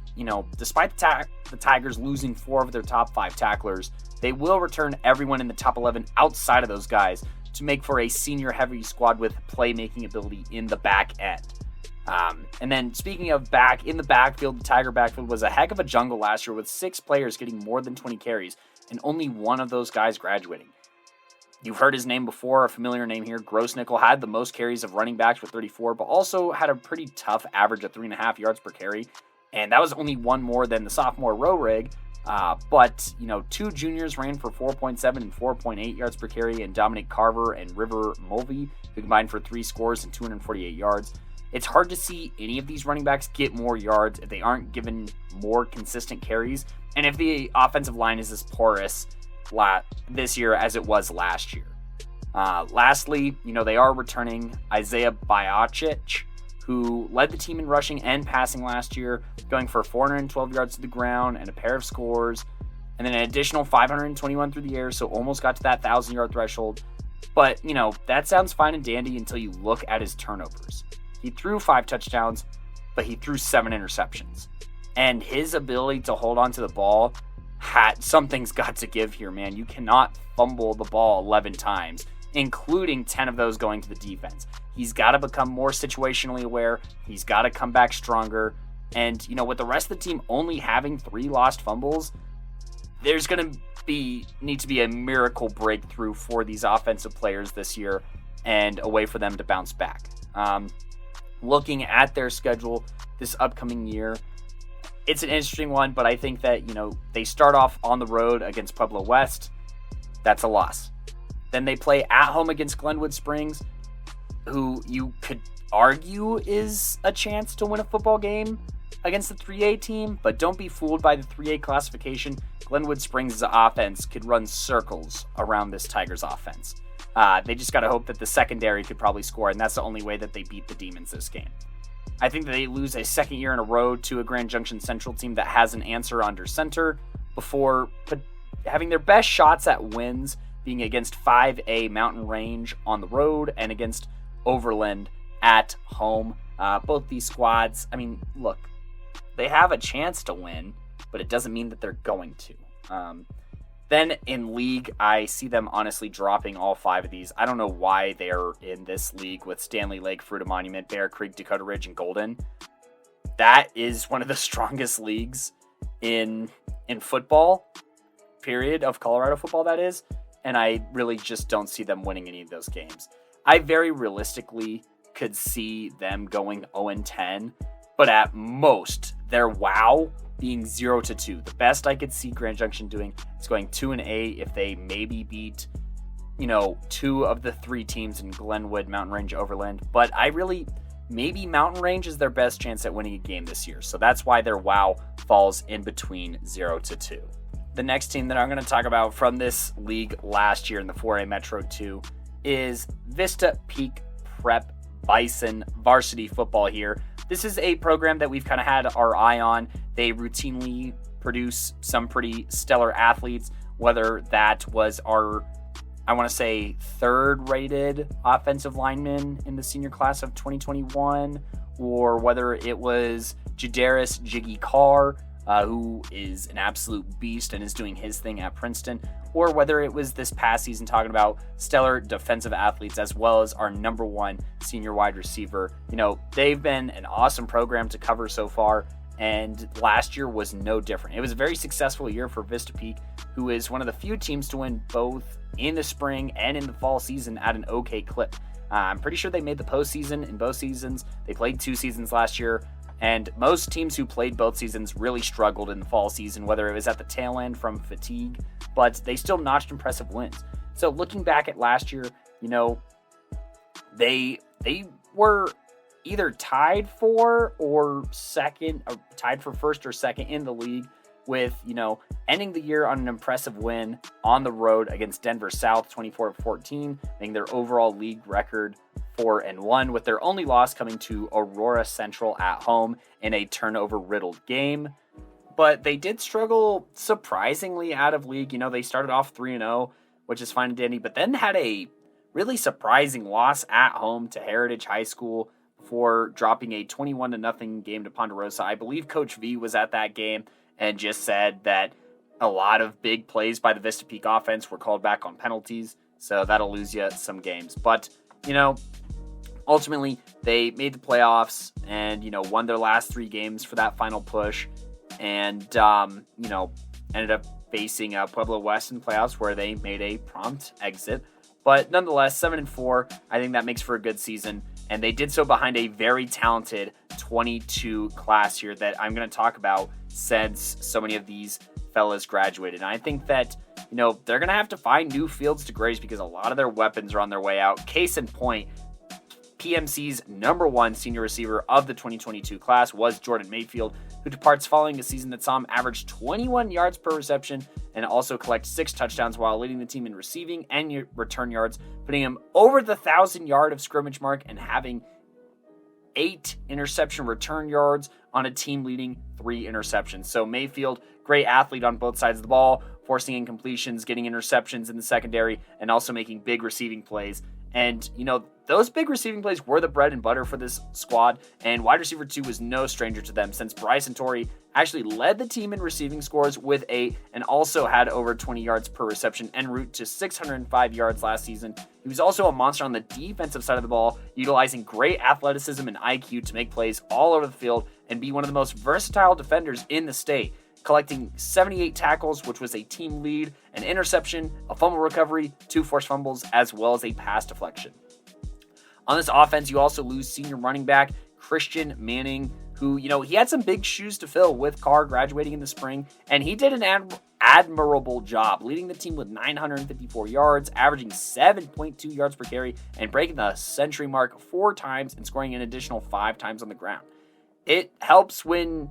S2: despite the Tigers losing 4 of their top 5 tacklers, they will return everyone in the top 11 outside of those guys to make for a senior-heavy squad with playmaking ability in the back end. And then speaking of back in the backfield, the Tiger backfield was a heck of a jungle last year with 6 players getting more than 20 carries and only one of those guys graduating. You've heard his name before, a familiar name here. Grossnickel had the most carries of running backs with 34, but also had a pretty tough average of 3.5 yards per carry. And that was only one more than the sophomore Rohrig. But 2 juniors ran for 4.7 and 4.8 yards per carry, and Dominic Carver and River Mulvey, who combined for 3 scores and 248 yards. It's hard to see any of these running backs get more yards if they aren't given more consistent carries, and if the offensive line is as porous this year as it was last year. Lastly, they are returning Isaiah Bajicic, who led the team in rushing and passing last year, going for 412 yards to the ground and a pair of scores, and then an additional 521 through the air, so almost got to that 1,000-yard threshold. But, that sounds fine and dandy until you look at his turnovers. He threw 5 touchdowns, but he threw 7 interceptions. And his ability to hold on to the ball, something's got to give here, man. You cannot fumble the ball 11 times, including 10 of those going to the defense. He's got to become more situationally aware. He's got to come back stronger. And, with the rest of the team only having 3 lost fumbles, there's going to need to be a miracle breakthrough for these offensive players this year and a way for them to bounce back. Looking at their schedule this upcoming year, it's an interesting one, but I think that, they start off on the road against Pueblo West. That's a loss. Then they play at home against Glenwood Springs, who you could argue is a chance to win a football game against the 3A team, but don't be fooled by the 3A classification. Glenwood Springs' offense could run circles around this Tigers offense. They just got to hope that the secondary could probably score, and that's the only way that they beat the Demons this game. I think that they lose a second year in a row to a Grand Junction Central team that has an answer under center before having their best shots at wins being against 5A Mountain Range on the road and against Overland at home. Both these squads, look, they have a chance to win, but it doesn't mean that they're going to. Then in league, I see them honestly dropping all 5 of these. I don't know why they're in this league with Stanley Lake, Fruita Monument, Bear Creek, Dakota Ridge, and Golden. That is one of the strongest leagues in football, period, of Colorado football, that is. And I really just don't see them winning any of those games. I very realistically could see them going 0-10, but at most, their wow being 0-2. The best I could see Grand Junction doing is going 2-8 if they maybe beat, 2 of the 3 teams in Glenwood, Mountain Range, Overland. But maybe Mountain Range is their best chance at winning a game this year. So that's why their wow falls in between 0-2. The next team that I'm going to talk about from this league last year in the 4A Metro 2 is Vista Peak Prep Bison varsity football here. This is a program that we've kind of had our eye on. They routinely produce some pretty stellar athletes, whether that was our, I want to say, 3rd rated offensive lineman in the senior class of 2021, or whether it was Jadaris Jiggy Carr, who is an absolute beast and is doing his thing at Princeton, or whether it was this past season talking about stellar defensive athletes as well as our number 1 senior wide receiver. They've been an awesome program to cover so far, and last year was no different. It was a very successful year for Vista Peak, who is one of the few teams to win both in the spring and in the fall season at an okay clip. I'm pretty sure they made the postseason in both seasons. They played 2 seasons last year. And most teams who played both seasons really struggled in the fall season, whether it was at the tail end from fatigue, but they still notched impressive wins. So looking back at last year, they were either tied for first or second in the league with, ending the year on an impressive win on the road against Denver South, 24-14, making their overall league record 4-1, with their only loss coming to Aurora Central at home in a turnover-riddled game. But they did struggle surprisingly out of league. They started off 3-0, which is fine and dandy, but then had a really surprising loss at home to Heritage High School before dropping a 21-0 game to Ponderosa. I believe Coach V was at that game and just said that a lot of big plays by the Vista Peak offense were called back on penalties, so that'll lose you some games. But, ultimately, they made the playoffs and, won their last 3 games for that final push and, ended up facing Pueblo West in playoffs where they made a prompt exit. But nonetheless, 7-4, I think that makes for a good season. And they did so behind a very talented 22 class here that I'm going to talk about since so many of these fellas graduated. And I think that, they're going to have to find new fields to graze because a lot of their weapons are on their way out. Case in point, PMC's number 1 senior receiver of the 2022 class was Jordan Mayfield, who departs following a season that saw him average 21 yards per reception and also collect 6 touchdowns while leading the team in receiving and return yards, putting him over the 1,000-yard of scrimmage mark and having 8 interception return yards on a team leading 3 interceptions. So Mayfield, great athlete on both sides of the ball, forcing incompletions, getting interceptions in the secondary, and also making big receiving plays. And, those big receiving plays were the bread and butter for this squad, and wide receiver 2 was no stranger to them since Bryson Torrey actually led the team in receiving scores with 8 and also had over 20 yards per reception en route to 605 yards last season. He was also a monster on the defensive side of the ball, utilizing great athleticism and IQ to make plays all over the field and be one of the most versatile defenders in the state, collecting 78 tackles, which was a team lead, an interception, a fumble recovery, 2 forced fumbles, as well as a pass deflection. On this offense, you also lose senior running back Christian Manning, who, he had some big shoes to fill with Carr graduating in the spring, and he did an admirable job, leading the team with 954 yards, averaging 7.2 yards per carry, and breaking the century mark 4 times and scoring an additional 5 times on the ground. It helps when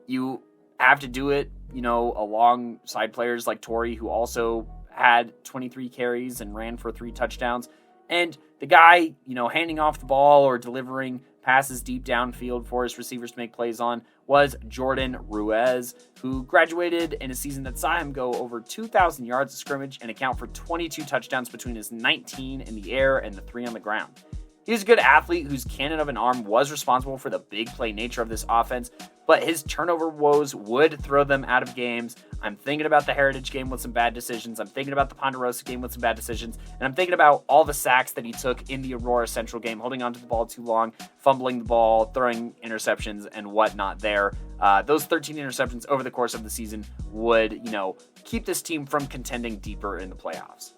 S2: you have to do it, alongside players like Torrey, who also had 23 carries and ran for 3 touchdowns. And the guy, handing off the ball or delivering passes deep downfield for his receivers to make plays on was Jordan Ruiz, who graduated in a season that saw him go over 2,000 yards of scrimmage and account for 22 touchdowns between his 19 in the air and the 3 on the ground. He's a good athlete whose cannon of an arm was responsible for the big play nature of this offense, but his turnover woes would throw them out of games. I'm thinking about the Heritage game with some bad decisions. I'm thinking about the Ponderosa game with some bad decisions. And I'm thinking about all the sacks that he took in the Aurora Central game, holding onto the ball too long, fumbling the ball, throwing interceptions, and whatnot there. Those 13 interceptions over the course of the season would, keep this team from contending deeper in the playoffs.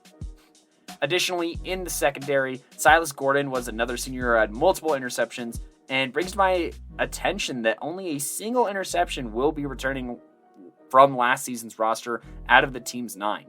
S2: Additionally, in the secondary, Silas Gordon was another senior who had multiple interceptions, and brings to my attention that only a single interception will be returning from last season's roster out of the team's 9.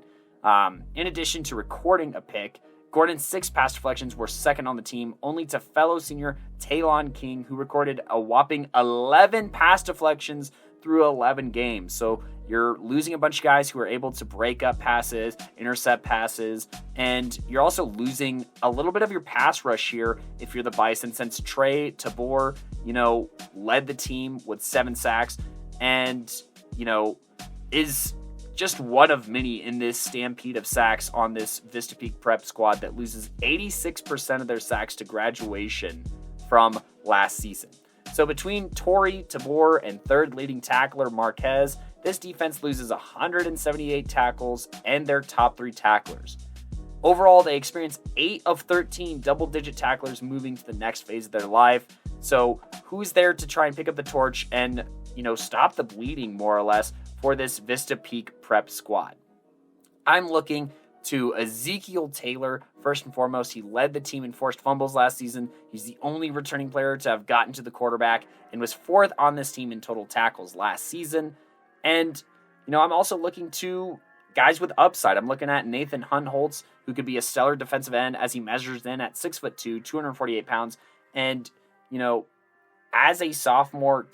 S2: In addition to recording a pick, Gordon's 6 pass deflections were second on the team, only to fellow senior Talon King, who recorded a whopping 11 pass deflections through 11 games. So you're losing a bunch of guys who are able to break up passes, intercept passes, and you're also losing a little bit of your pass rush here if you're the Bison, since Trey Tabor, led the team with 7 sacks and, is just one of many in this stampede of sacks on this Vista Peak Prep squad that loses 86% of their sacks to graduation from last season. So between Torrey, Tabor, and third leading tackler Marquez, this defense loses 178 tackles and their top 3 tacklers. Overall, they experience 8 of 13 double-digit tacklers moving to the next phase of their life. So who's there to try and pick up the torch and, stop the bleeding, more or less, for this Vista Peak Prep squad? I'm looking to Ezekiel Taylor. First and foremost, he led the team in forced fumbles last season. He's the only returning player to have gotten to the quarterback and was 4th on this team in total tackles last season. And, I'm also looking to guys with upside. I'm looking at Nathan Huntholtz, who could be a stellar defensive end as he measures in at 6'2", 248 pounds. And, as a sophomore,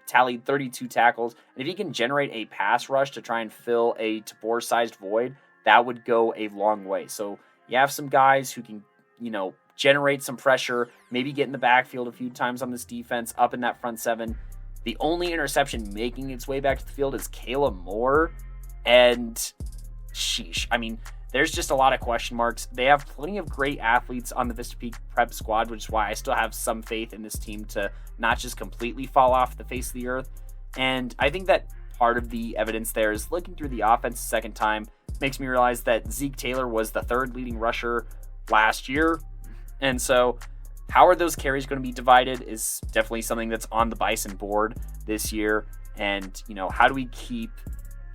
S2: tallied 32 tackles. And if he can generate a pass rush to try and fill a Tabor-sized void, that would go a long way. So you have some guys who can, generate some pressure, maybe get in the backfield a few times on this defense, up in that front 7. The only interception making its way back to the field is Kayla Moore. And sheesh. There's just a lot of question marks. They have plenty of great athletes on the Vista Peak Prep squad, which is why I still have some faith in this team to not just completely fall off the face of the earth. And I think that part of the evidence there is looking through the offense a second time makes me realize that Zeke Taylor was the 3rd leading rusher last year. And so how are those carries going to be divided is definitely something that's on the Bison board this year. And, how do we keep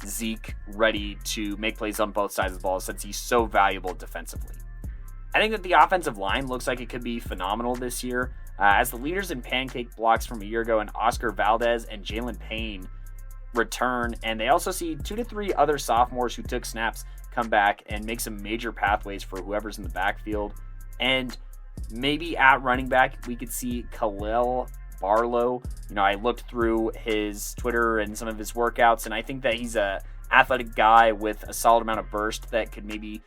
S2: Zeke ready to make plays on both sides of the ball since he's so valuable defensively? I think that the offensive line looks like it could be phenomenal this year, as the leaders in pancake blocks from a year ago and Oscar Valdez and Jalen Payne return, and they also see 2 to 3 other sophomores who took snaps come back and make some major pathways for whoever's in the backfield. And maybe at running back, we could see Khalil Barlow. I looked through his Twitter and some of his workouts, and I think that he's a athletic guy with a solid amount of burst that could maybe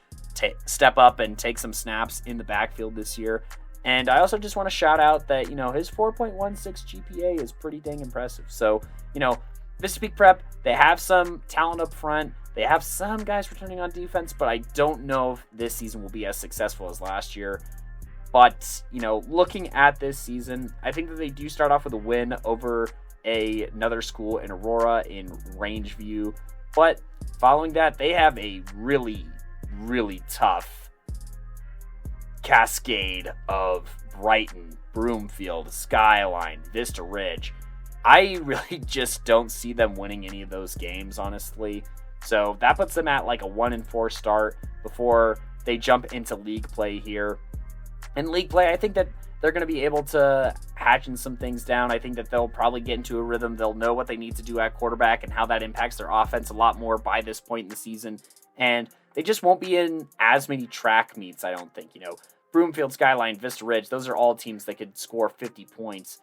S2: step up and take some snaps in the backfield this year. And I also just want to shout out that, his 4.16 GPA is pretty dang impressive. So, Vista Peak Prep, they have some talent up front. They have some guys returning on defense, but I don't know if this season will be as successful as last year. But, looking at this season, I think that they do start off with a win over another school in Aurora in Rangeview. But following that, they have a really, really tough cascade of Brighton, Broomfield, Skyline, Vista Ridge. I really just don't see them winning any of those games, honestly. So that puts them at like a 1-4 start before they jump into league play here. In league play, I think that they're going to be able to hatching some things down. I think that they'll probably get into a rhythm. They'll know what they need to do at quarterback and how that impacts their offense a lot more by this point in the season. And they just won't be in as many track meets, I don't think. Broomfield, Skyline, Vista Ridge, those are all teams that could score 50 points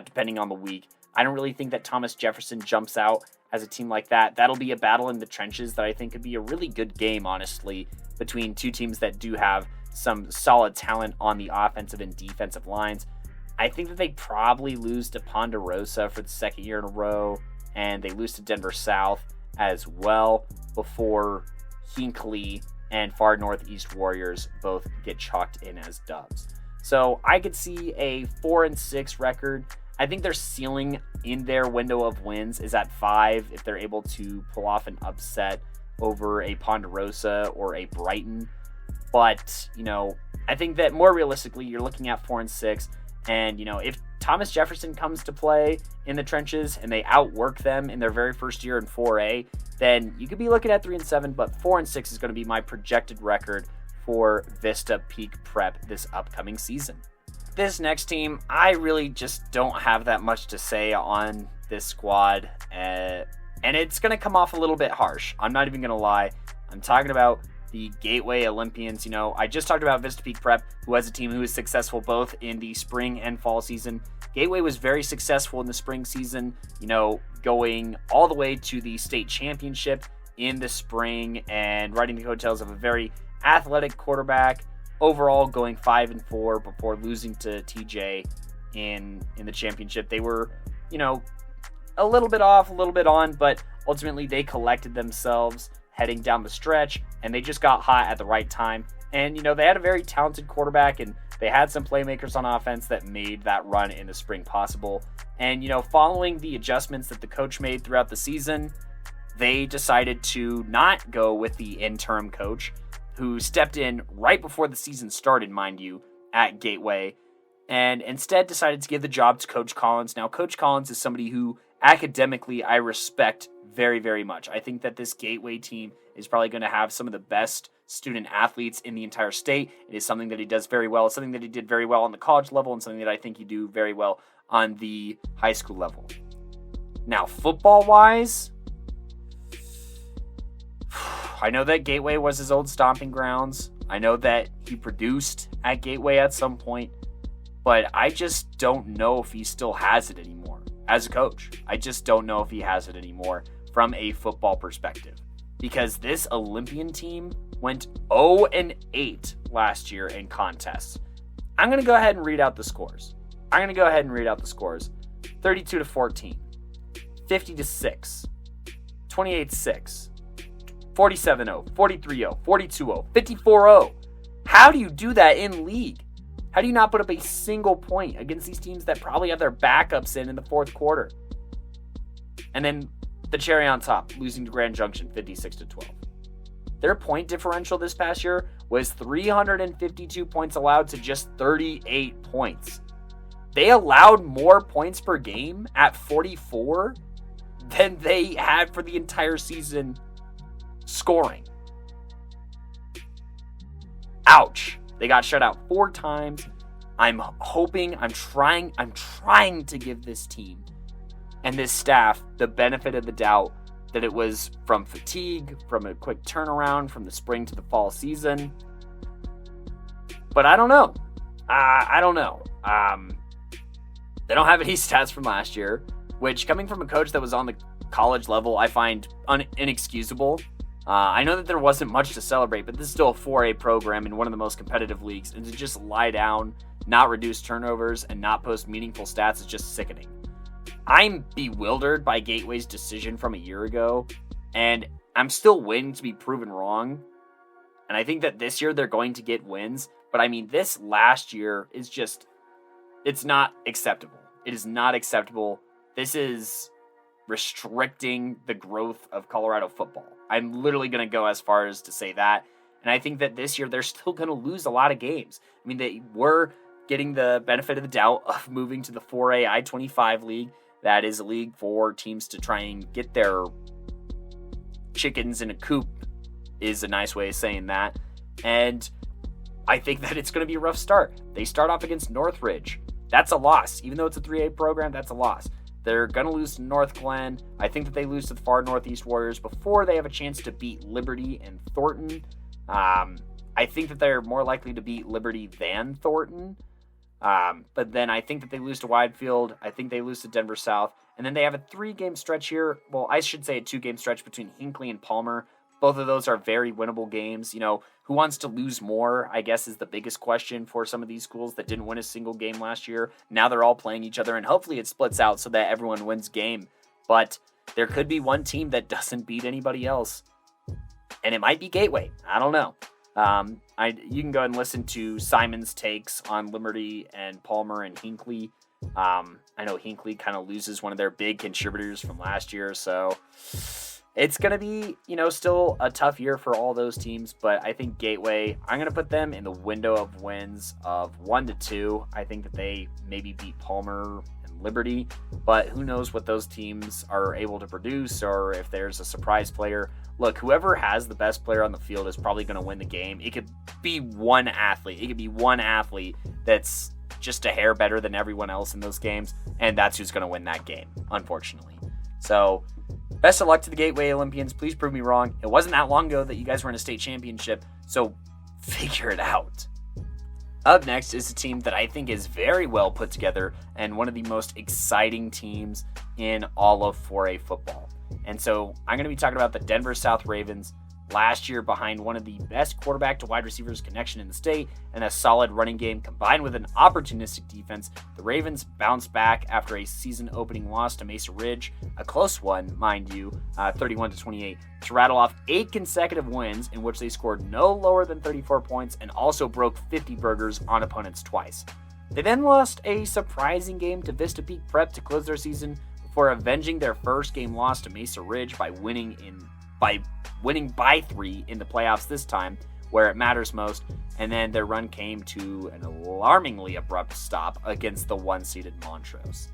S2: depending on the week. I don't really think that Thomas Jefferson jumps out as a team like that. That'll be a battle in the trenches that I think could be a really good game, honestly, between two teams that do have some solid talent on the offensive and defensive lines. I think that they probably lose to Ponderosa for the second year in a row, and they lose to Denver South as well before Hinckley and Far Northeast Warriors both get chalked in as dubs. So I could see a 4-6 record. I think their ceiling in their window of wins is at 5 if they're able to pull off an upset over a Ponderosa or a Brighton. But, I think that more realistically, you're looking at 4-6. And, if Thomas Jefferson comes to play in the trenches and they outwork them in their very first year in 4A, then you could be looking at 3-7, but 4-6 is going to be my projected record for Vista Peak Prep this upcoming season. This next team, I really just don't have that much to say on this squad, and it's going to come off a little bit harsh. I'm not even going to lie. I'm talking about the Gateway Olympians. I just talked about Vista Peak Prep, who has a team who is successful both in the spring and fall season. Gateway was very successful in the spring season, going all the way to the state championship in the spring and riding the coattails of a very athletic quarterback, overall going 5-4 before losing to TJ in the championship. They were, a little bit off, a little bit on, but ultimately they collected themselves heading down the stretch, and they just got hot at the right time. And, they had a very talented quarterback, and they had some playmakers on offense that made that run in the spring possible. And, following the adjustments that the coach made throughout the season, they decided to not go with the interim coach, who stepped in right before the season started, mind you, at Gateway, and instead decided to give the job to Coach Collins. Now, Coach Collins is somebody who academically I respect very, very much. I think that this Gateway team is probably going to have some of the best student athletes in the entire state. It is something that he does very well. It's something that he did very well on the college level and something that I think he do very well on the high school level. Now, football-wise, I know that Gateway was his old stomping grounds. I know that he produced at Gateway at some point, but I just don't know if he still has it anymore as a coach. I just don't know if he has it anymore from a football perspective, because this Olympian team went 0-8 last year in contests. I'm going to go ahead and read out the scores. 32-14, 50-6, 28-6, 47-0, 43-0, 42-0, 54-0. How do you do that in league? How do you not put up a single point against these teams that probably have their backups in the fourth quarter? And then the cherry on top, losing to Grand Junction 56-12. Their point differential this past year was 352 points allowed to just 38 points. They allowed more points per game at 44 than they had for the entire season scoring. Ouch. They got shut out 4 times. I'm trying to give this team and this staff the benefit of the doubt that it was from fatigue, from a quick turnaround from the spring to the fall season. But I don't know. They don't have any stats from last year, which, coming from a coach that was on the college level, I find inexcusable. I know that there wasn't much to celebrate, but this is still a 4A program in one of the most competitive leagues, and to just lie down, not reduce turnovers, and not post meaningful stats is just sickening. I'm bewildered by Gateway's decision from a year ago, and I'm still waiting to be proven wrong. And I think that this year they're going to get wins, but I mean, this last year is just, it's not acceptable. It is not acceptable. This is restricting the growth of Colorado football. I'm literally going to go as far as to say that. And I think that this year they're still going to lose a lot of games. I mean, they were getting the benefit of the doubt of moving to the 4A I-25 league. That is a league for teams to try and get their chickens in a coop, is a nice way of saying that. And I think that it's going to be a rough start. They start off against Northridge. That's a loss. Even though it's a 3A program, that's a loss. They're going to lose to North Glen. I think that they lose to the far Northeast Warriors before they have a chance to beat Liberty and Thornton. I think that they're more likely to beat Liberty than Thornton. But then I think that they lose to Widefield. I think they lose to Denver South. And then they have a 3-game stretch here. Well, I should say a 2-game stretch between Hinckley and Palmer. Both of those are very winnable games. You know, who wants to lose more, I guess, is the biggest question for some of these schools that didn't win a single game last year. Now they're all playing each other, and hopefully it splits out so that everyone wins game. But there could be one team that doesn't beat anybody else. And it might be Gateway. I don't know. You can go and listen to Simon's takes on Liberty and Palmer and Hinckley. I know Hinckley kind of loses one of their big contributors from last year, so it's going to be, still a tough year for all those teams, but I think Gateway, I'm going to put them in the window of wins of 1-2. I think that they maybe beat Palmer and Liberty, but who knows what those teams are able to produce or if there's a surprise player. Look, whoever has the best player on the field is probably going to win the game. It could be one athlete. It could be one athlete that's just a hair better than everyone else in those games, and that's who's going to win that game, unfortunately. So, best of luck to the Gateway Olympians. Please prove me wrong. It wasn't that long ago that you guys were in a state championship, so figure it out. Up next is a team that I think is very well put together and one of the most exciting teams in all of 4A football. And so I'm going to be talking about the Denver South Ravens. Last year, behind one of the best quarterback to wide receivers connection in the state and a solid running game combined with an opportunistic defense, the Ravens bounced back after a season opening loss to Mesa Ridge, a close one, mind you, 31-28, to rattle off 8 consecutive wins in which they scored no lower than 34 points and also broke 50 burgers on opponents twice. They then lost a surprising game to Vista Peak Prep to close their season before avenging their first game loss to Mesa Ridge by winning by 3 in the playoffs this time, where it matters most, and then their run came to an alarmingly abrupt stop against the 1-seeded Montrose.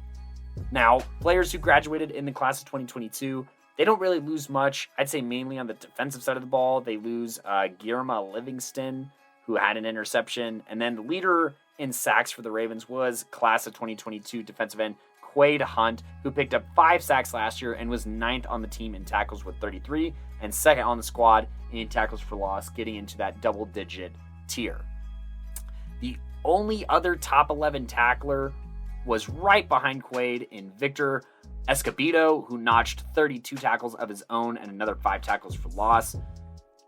S2: Now, players who graduated in the class of 2022, they don't really lose much. I'd say mainly on the defensive side of the ball. They lose Guillermo Livingston, who had an interception, and then the leader in sacks for the Ravens was class of 2022 defensive end Quade Hunt, who picked up 5 sacks last year and was 9th on the team in tackles with 33 and 2nd on the squad in tackles for loss, getting into that double-digit tier. The only other top 11 tackler was right behind Quade in Victor Escobedo, who notched 32 tackles of his own and another 5 tackles for loss.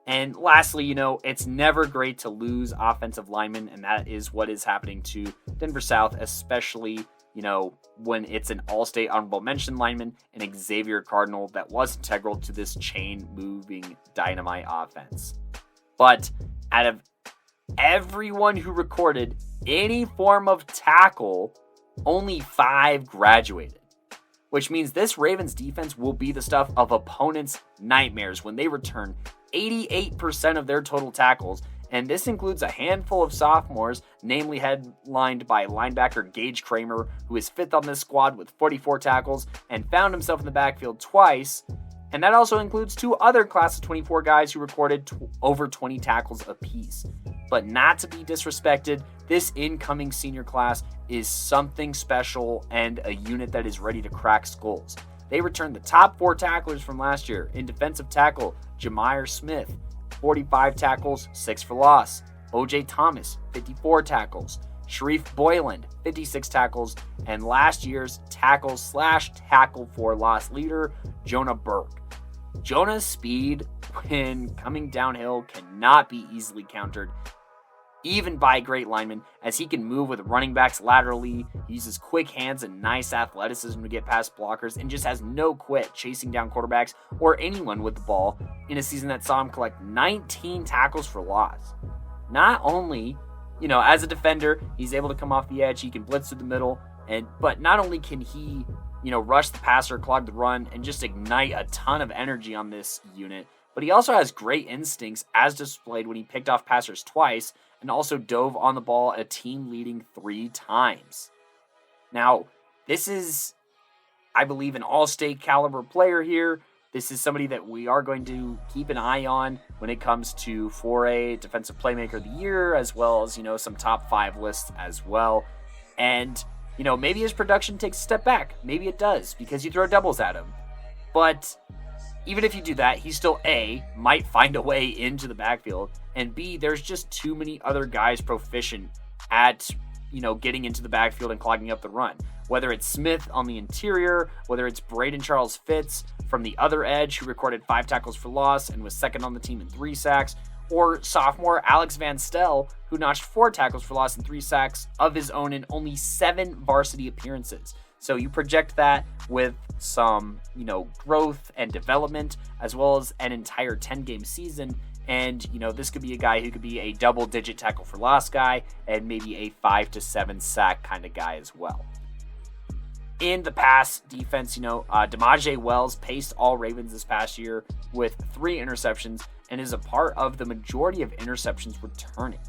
S2: And lastly, it's never great to lose offensive linemen, and that is what is happening to Denver South, especially when it's an all-state honorable mention lineman and Xavier Cardinal that was integral to this chain-moving dynamite offense. But out of everyone who recorded any form of tackle, only 5 graduated, which means this Ravens defense will be the stuff of opponents' nightmares when they return 88% of their total tackles. And this includes a handful of sophomores, namely headlined by linebacker Gage Kramer, who is 5th on this squad with 44 tackles and found himself in the backfield twice. And that also includes 2 other class of 24 guys who recorded over 20 tackles apiece. But not to be disrespected, this incoming senior class is something special and a unit that is ready to crack skulls. They returned the top 4 tacklers from last year. In defensive tackle, Jameer Smith, 45 tackles, 6 for loss. O.J. Thomas, 54 tackles. Sharif Boyland, 56 tackles. And last year's tackle/tackle for loss leader, Jonah Burke. Jonah's speed when coming downhill cannot be easily countered, even by great linemen, as he can move with running backs laterally. He uses quick hands and nice athleticism to get past blockers and just has no quit chasing down quarterbacks or anyone with the ball in a season that saw him collect 19 tackles for loss. Not only, as a defender, he's able to come off the edge, he can blitz through the middle, but not only can he, rush the passer, clog the run, and just ignite a ton of energy on this unit, but he also has great instincts as displayed when he picked off passers twice and also dove on the ball a team-leading 3 times. Now, this is, I believe, an all-state caliber player here. This is somebody that we are going to keep an eye on when it comes to 4A Defensive Playmaker of the Year, as well as, some top 5 lists as well. And, maybe his production takes a step back. Maybe it does, because you throw doubles at him. But even if you do that, he still, A, might find a way into the backfield, and B, there's just too many other guys proficient at, getting into the backfield and clogging up the run. Whether it's Smith on the interior, whether it's Braden Charles Fitz from the other edge, who recorded 5 tackles for loss and was 2nd on the team in 3 sacks, or sophomore Alex Van Stel, who notched 4 tackles for loss and 3 sacks of his own in only 7 varsity appearances. So you project that with some, growth and development, as well as an entire 10-game season, And, this could be a guy who could be a double-digit tackle for loss guy and maybe a 5 to 7 sack kind of guy as well. In the pass defense, DeMaje Wells paced all Ravens this past year with 3 interceptions and is a part of the majority of interceptions returning.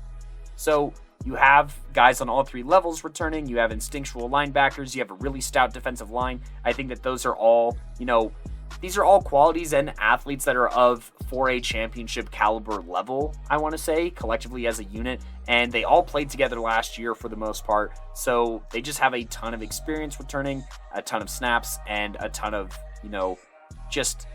S2: So you have guys on all 3 levels returning. You have instinctual linebackers. You have a really stout defensive line. I think that those are all, these are all qualities and athletes that are of 4A championship caliber level, I want to say, collectively as a unit. And they all played together last year for the most part. So they just have a ton of experience returning, a ton of snaps, and a ton of, just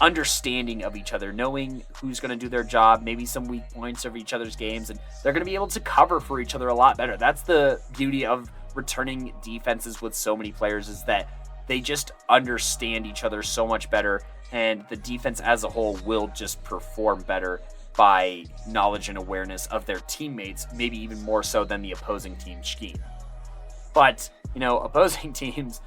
S2: understanding of each other, knowing who's going to do their job, maybe some weak points of each other's games, and they're going to be able to cover for each other a lot better. That's the beauty of returning defenses with so many players, is that they just understand each other so much better, and the defense as a whole will just perform better by knowledge and awareness of their teammates, maybe even more so than the opposing team's scheme. But, opposing teams,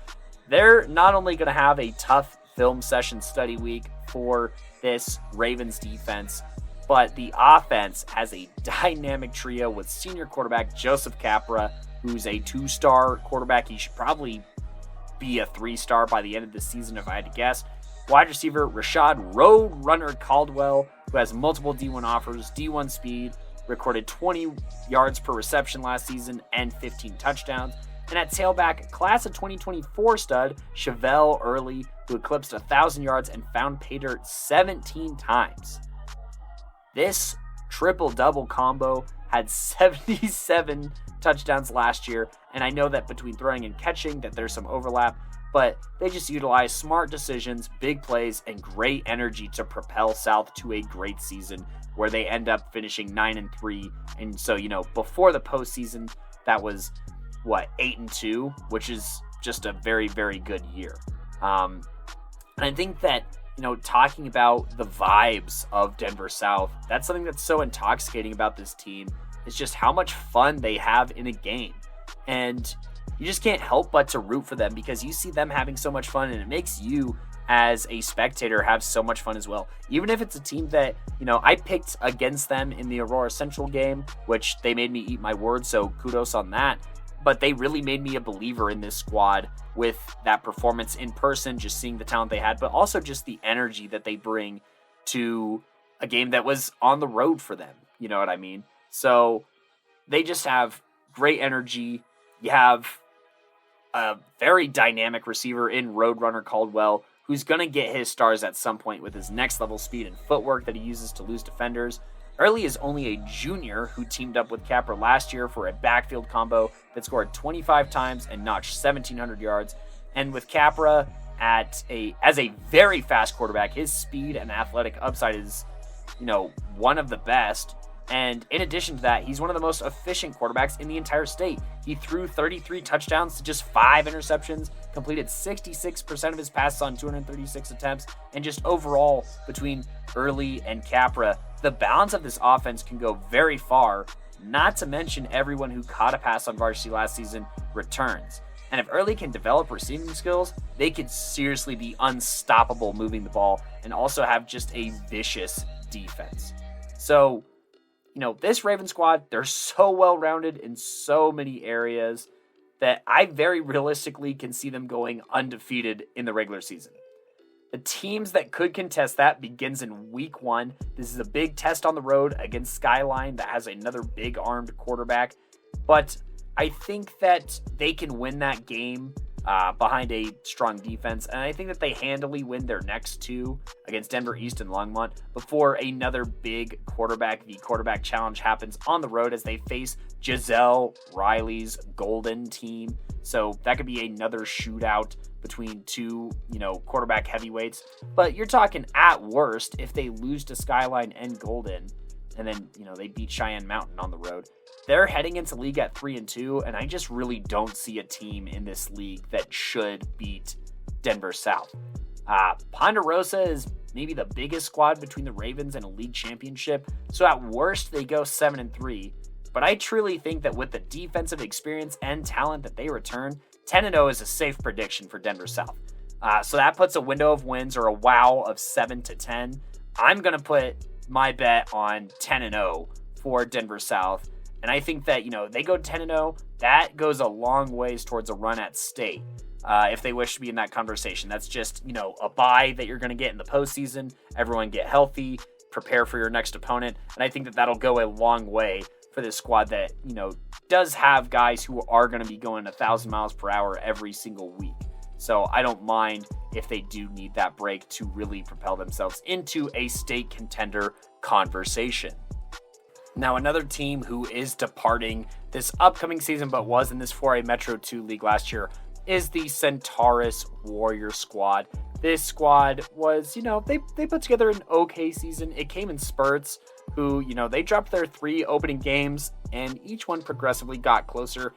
S2: they're not only going to have a tough film session study week for this Ravens defense, but the offense has a dynamic trio with senior quarterback Joseph Capra, who's a 2-star quarterback. He should probably be a 3-star by the end of the season if I had to guess. Wide receiver Rashad Roadrunner Caldwell, who has multiple D1 offers, D1 speed, recorded 20 yards per reception last season and 15 touchdowns. And at tailback, class of 2024 stud Chevelle Early, who eclipsed 1,000 yards and found pay dirt 17 times. This triple-double combo had 77 touchdowns last year, and I know that between throwing and catching that there's some overlap, but they just utilize smart decisions, big plays, and great energy to propel South to a great season where they end up finishing 9-3. And so, before the postseason, that was 8-2, which is just a very, very good year. And I think that, talking about the vibes of Denver South, that's something that's so intoxicating about this team. It's just how much fun they have in a game. And you just can't help but to root for them because you see them having so much fun, and it makes you as a spectator have so much fun as well. Even if it's a team that, I picked against them in the Aurora Central game, which they made me eat my words, so kudos on that. But they really made me a believer in this squad with that performance in person, just seeing the talent they had, but also just the energy that they bring to a game that was on the road for them. You know what I mean? So they just have great energy. You have a very dynamic receiver in Roadrunner Caldwell, who's going to get his stars at some point with his next level speed and footwork that he uses to lose defenders. Early is only a junior who teamed up with Capra last year for a backfield combo that scored 25 times and notched 1,700 yards. And with Capra as a very fast quarterback, his speed and athletic upside is, one of the best. And in addition to that, he's one of the most efficient quarterbacks in the entire state. He threw 33 touchdowns to just 5 interceptions, completed 66% of his passes on 236 attempts, and just overall, between Early and Capra, the balance of this offense can go very far, not to mention everyone who caught a pass on varsity last season returns. And if Early can develop receiving skills, they could seriously be unstoppable moving the ball and also have just a vicious defense. So, this Raven squad, they're so well-rounded in so many areas that I very realistically can see them going undefeated in the regular season. The teams that could contest that begins in week 1. This is a big test on the road against Skyline that has another big armed quarterback. But I think that they can win that game behind a strong defense. And I think that they handily win their next 2 against Denver East and Longmont before another big quarterback challenge happens on the road as they face Giselle Riley's Golden team. So that could be another shootout between 2, quarterback heavyweights. But you're talking at worst, if they lose to Skyline and Golden, and then, they beat Cheyenne Mountain on the road, they're heading into league at 3-2, and I just really don't see a team in this league that should beat Denver South. Ponderosa is maybe the biggest squad between the Ravens and a league championship, so at worst they go 7-3. But I truly think that with the defensive experience and talent that they return, 10-0 is a safe prediction for Denver South. So that puts a window of wins or a wow of 7-10. I'm going to put my bet on 10-0 for Denver South. And I think that, they go 10-0, that goes a long ways towards a run at state. If they wish to be in that conversation. That's just, a bye that you're going to get in the postseason. Everyone get healthy, prepare for your next opponent. And I think that that'll go a long way for this squad that, does have guys who are going to be going 1,000 miles per hour every single week. So I don't mind if they do need that break to really propel themselves into a state contender conversation. Now, another team who is departing this upcoming season but was in this 4A Metro 2 League last year is the Centaurus Warriors squad. This squad was, they put together an okay season. It came in spurts who, they dropped their 3 opening games and each one progressively got closer,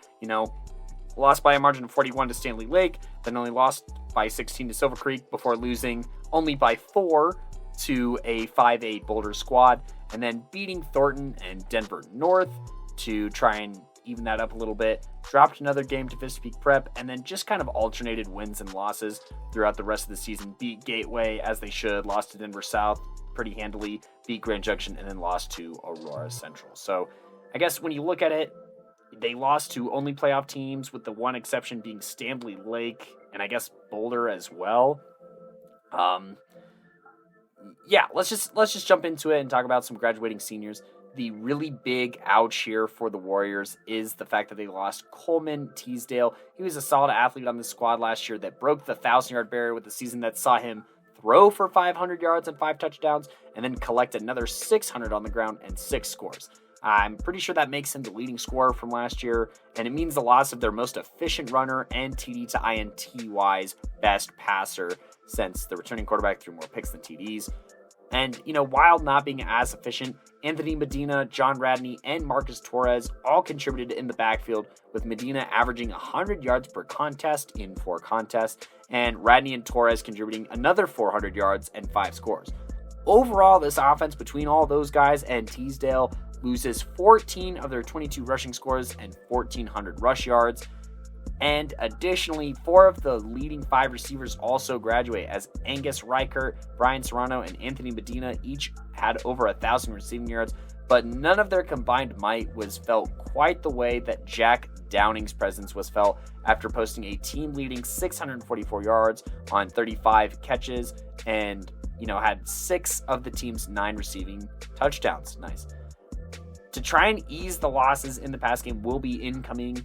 S2: lost by a margin of 41 to Stanley Lake, then only lost by 16 to Silver Creek before losing only by 4 to a 5A Boulder squad, and then beating Thornton and Denver North to try and even that up a little bit, dropped another game to Vista Peak Prep, and then just kind of alternated wins and losses throughout the rest of the season. Beat Gateway as they should, lost to Denver South pretty handily, beat Grand Junction, and then lost to Aurora Central. So I guess when you look at it, they lost to only playoff teams, with the one exception being Stanley Lake and I guess Boulder as well. Yeah, let's just jump into it and talk about some graduating seniors. The really big ouch here for the Warriors is the fact that they lost Coleman Teasdale. He was a solid athlete on the squad last year that broke the 1,000-yard barrier with a season that saw him throw for 500 yards and 5 touchdowns, and then collect another 600 on the ground and 6 scores. I'm pretty sure that makes him the leading scorer from last year, and it means the loss of their most efficient runner and TD to INT-wise best passer, since the returning quarterback threw more picks than TDs. And, while not being as efficient, Anthony Medina, John Radney, and Marcus Torres all contributed in the backfield, with Medina averaging 100 yards per contest in 4 contests, and Radney and Torres contributing another 400 yards and 5 scores. Overall, this offense between all those guys and Teasdale loses 14 of their 22 rushing scores and 1,400 rush yards. And additionally, 4 of the leading 5 receivers also graduate, as Angus Reichert, Brian Serrano, and Anthony Medina each had over 1,000 receiving yards, but none of their combined might was felt quite the way that Jack Downing's presence was felt after posting a team-leading 644 yards on 35 catches and, had 6 of the team's 9 receiving touchdowns. Nice. To try and ease the losses in the pass game will be incoming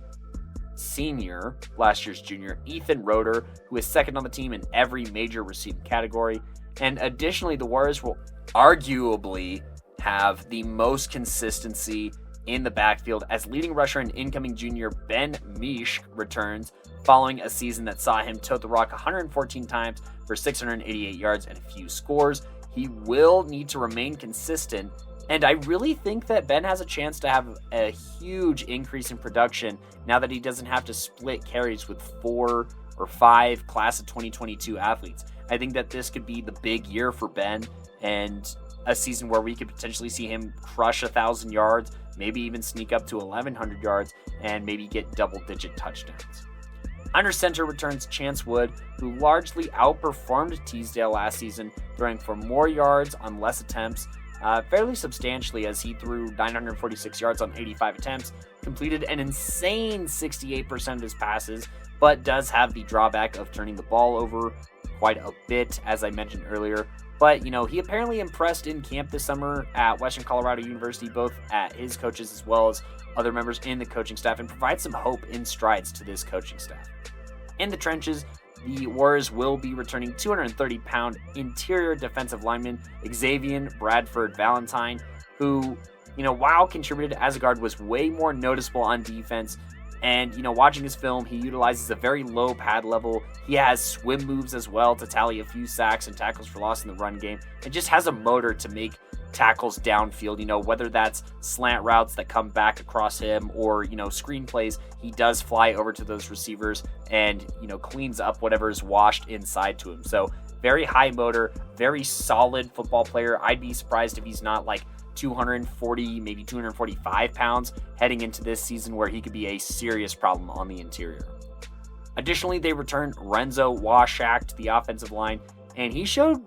S2: senior, last year's junior, Ethan Roeder, who is second on the team in every major receiving category. And additionally, the Warriors will arguably have the most consistency in the backfield, as leading rusher and incoming junior Ben Misch returns following a season that saw him tote the rock 114 times for 688 yards and a few scores. He will need to remain consistent, and I really think that Ben has a chance to have a huge increase in production now that he doesn't have to split carries with 4 or 5 class of 2022 athletes. I think that this could be the big year for Ben, and a season where we could potentially see him crush 1,000 yards, maybe even sneak up to 1,100 yards, and maybe get double-digit touchdowns. Under center returns Chance Wood, who largely outperformed Teasdale last season, throwing for more yards on less attempts, fairly substantially, as he threw 946 yards on 85 attempts, completed an insane 68% of his passes, but does have the drawback of turning the ball over quite a bit, as I mentioned earlier. But, he apparently impressed in camp this summer at Western Colorado University, both at his coaches as well as other members in the coaching staff, and provides some hope in strides to this coaching staff. In the trenches, the Warriors will be returning 230-pound interior defensive lineman Xavier Bradford Valentine, who, while contributed as a guard, was way more noticeable on defense. And, watching his film, he utilizes a very low pad level. He has swim moves as well to tally a few sacks and tackles for loss in the run game. And just has a motor to make tackles downfield, whether that's slant routes that come back across him or, screen plays. He does fly over to those receivers and, cleans up whatever is washed inside to him. So very high motor, very solid football player. I'd be surprised if he's not like 240, maybe 245 pounds heading into this season, where he could be a serious problem on the interior. Additionally, they returned Renzo Washak to the offensive line, and he showed,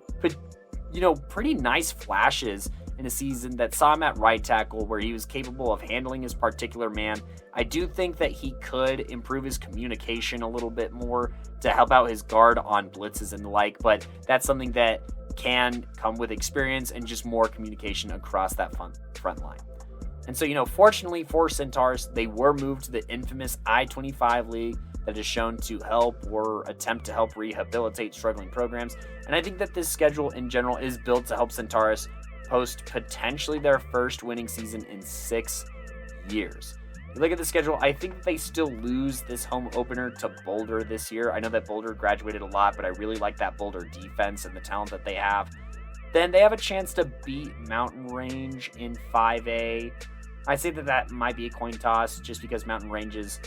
S2: pretty nice flashes in a season that saw him at right tackle where he was capable of handling his particular man. I do think that he could improve his communication a little bit more to help out his guard on blitzes and the like, but that's something that can come with experience and just more communication across that front line. And so, fortunately for Centaurus, they were moved to the infamous I-25 League that is shown to help or attempt to help rehabilitate struggling programs. And I think that this schedule in general is built to help Centaurus post potentially their first winning season in 6 years. If you look at the schedule, I think that they still lose this home opener to Boulder this year. I know that Boulder graduated a lot, but I really like that Boulder defense and the talent that they have. Then they have a chance to beat Mountain Range in 5A. I say that might be a coin toss just because Mountain Range's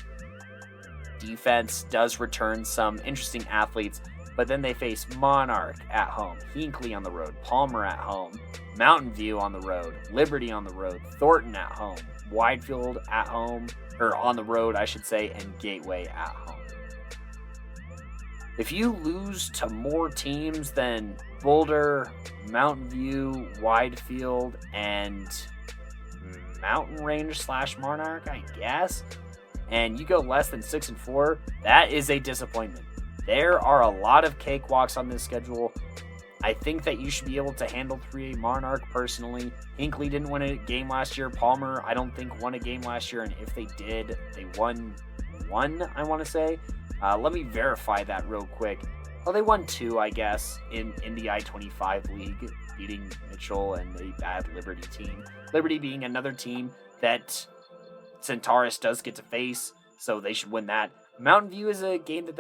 S2: defense does return some interesting athletes, but then they face Monarch at home, Hinckley on the road, Palmer at home, Mountain View on the road, Liberty on the road, Thornton at home, Widefield at home, or on the road, I should say, and Gateway at home. If you lose to more teams than Boulder, Mountain View, Widefield, and Mountain Range / Monarch, I guess, and you go less than 6-4, that is a disappointment. There are a lot of cakewalks on this schedule. I think that you should be able to handle 3A Monarch personally. Hinckley didn't win a game last year. Palmer, I don't think, won a game last year, and if they did, they won one, I want to say. Let me verify that real quick. Well, they won 2, I guess, in the I-25 League, beating Mitchell and a bad Liberty team. Liberty being another team that Centaurus does get to face, so they should win that. Mountain View is a game that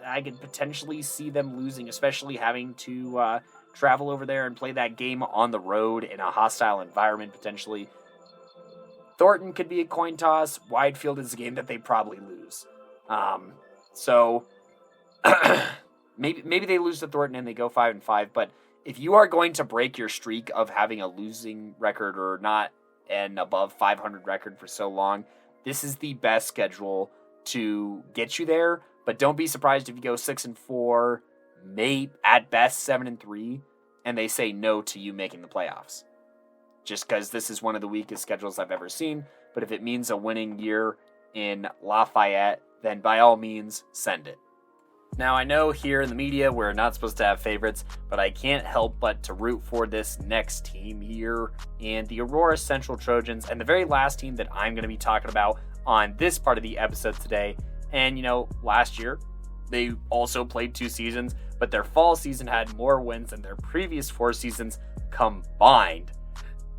S2: I could potentially see them losing, especially having to travel over there and play that game on the road in a hostile environment, potentially. Thornton could be a coin toss. Widefield is a game that they probably lose. So maybe they lose to Thornton and they go 5-5, but if you are going to break your streak of having a losing record or not an above 500 record for so long, this is the best schedule to get you there. But don't be surprised if you go 6-4, maybe at best 7-3, and they say no to you making the playoffs. Just because this is one of the weakest schedules I've ever seen. But if it means a winning year in Lafayette, then by all means, send it. Now, I know here in the media we're not supposed to have favorites, but I can't help but to root for this next team here in the Aurora Central Trojans, and the very last team that I'm going to be talking about on this part of the episode today. And, last year, they also played 2 seasons, but their fall season had more wins than their previous 4 seasons combined,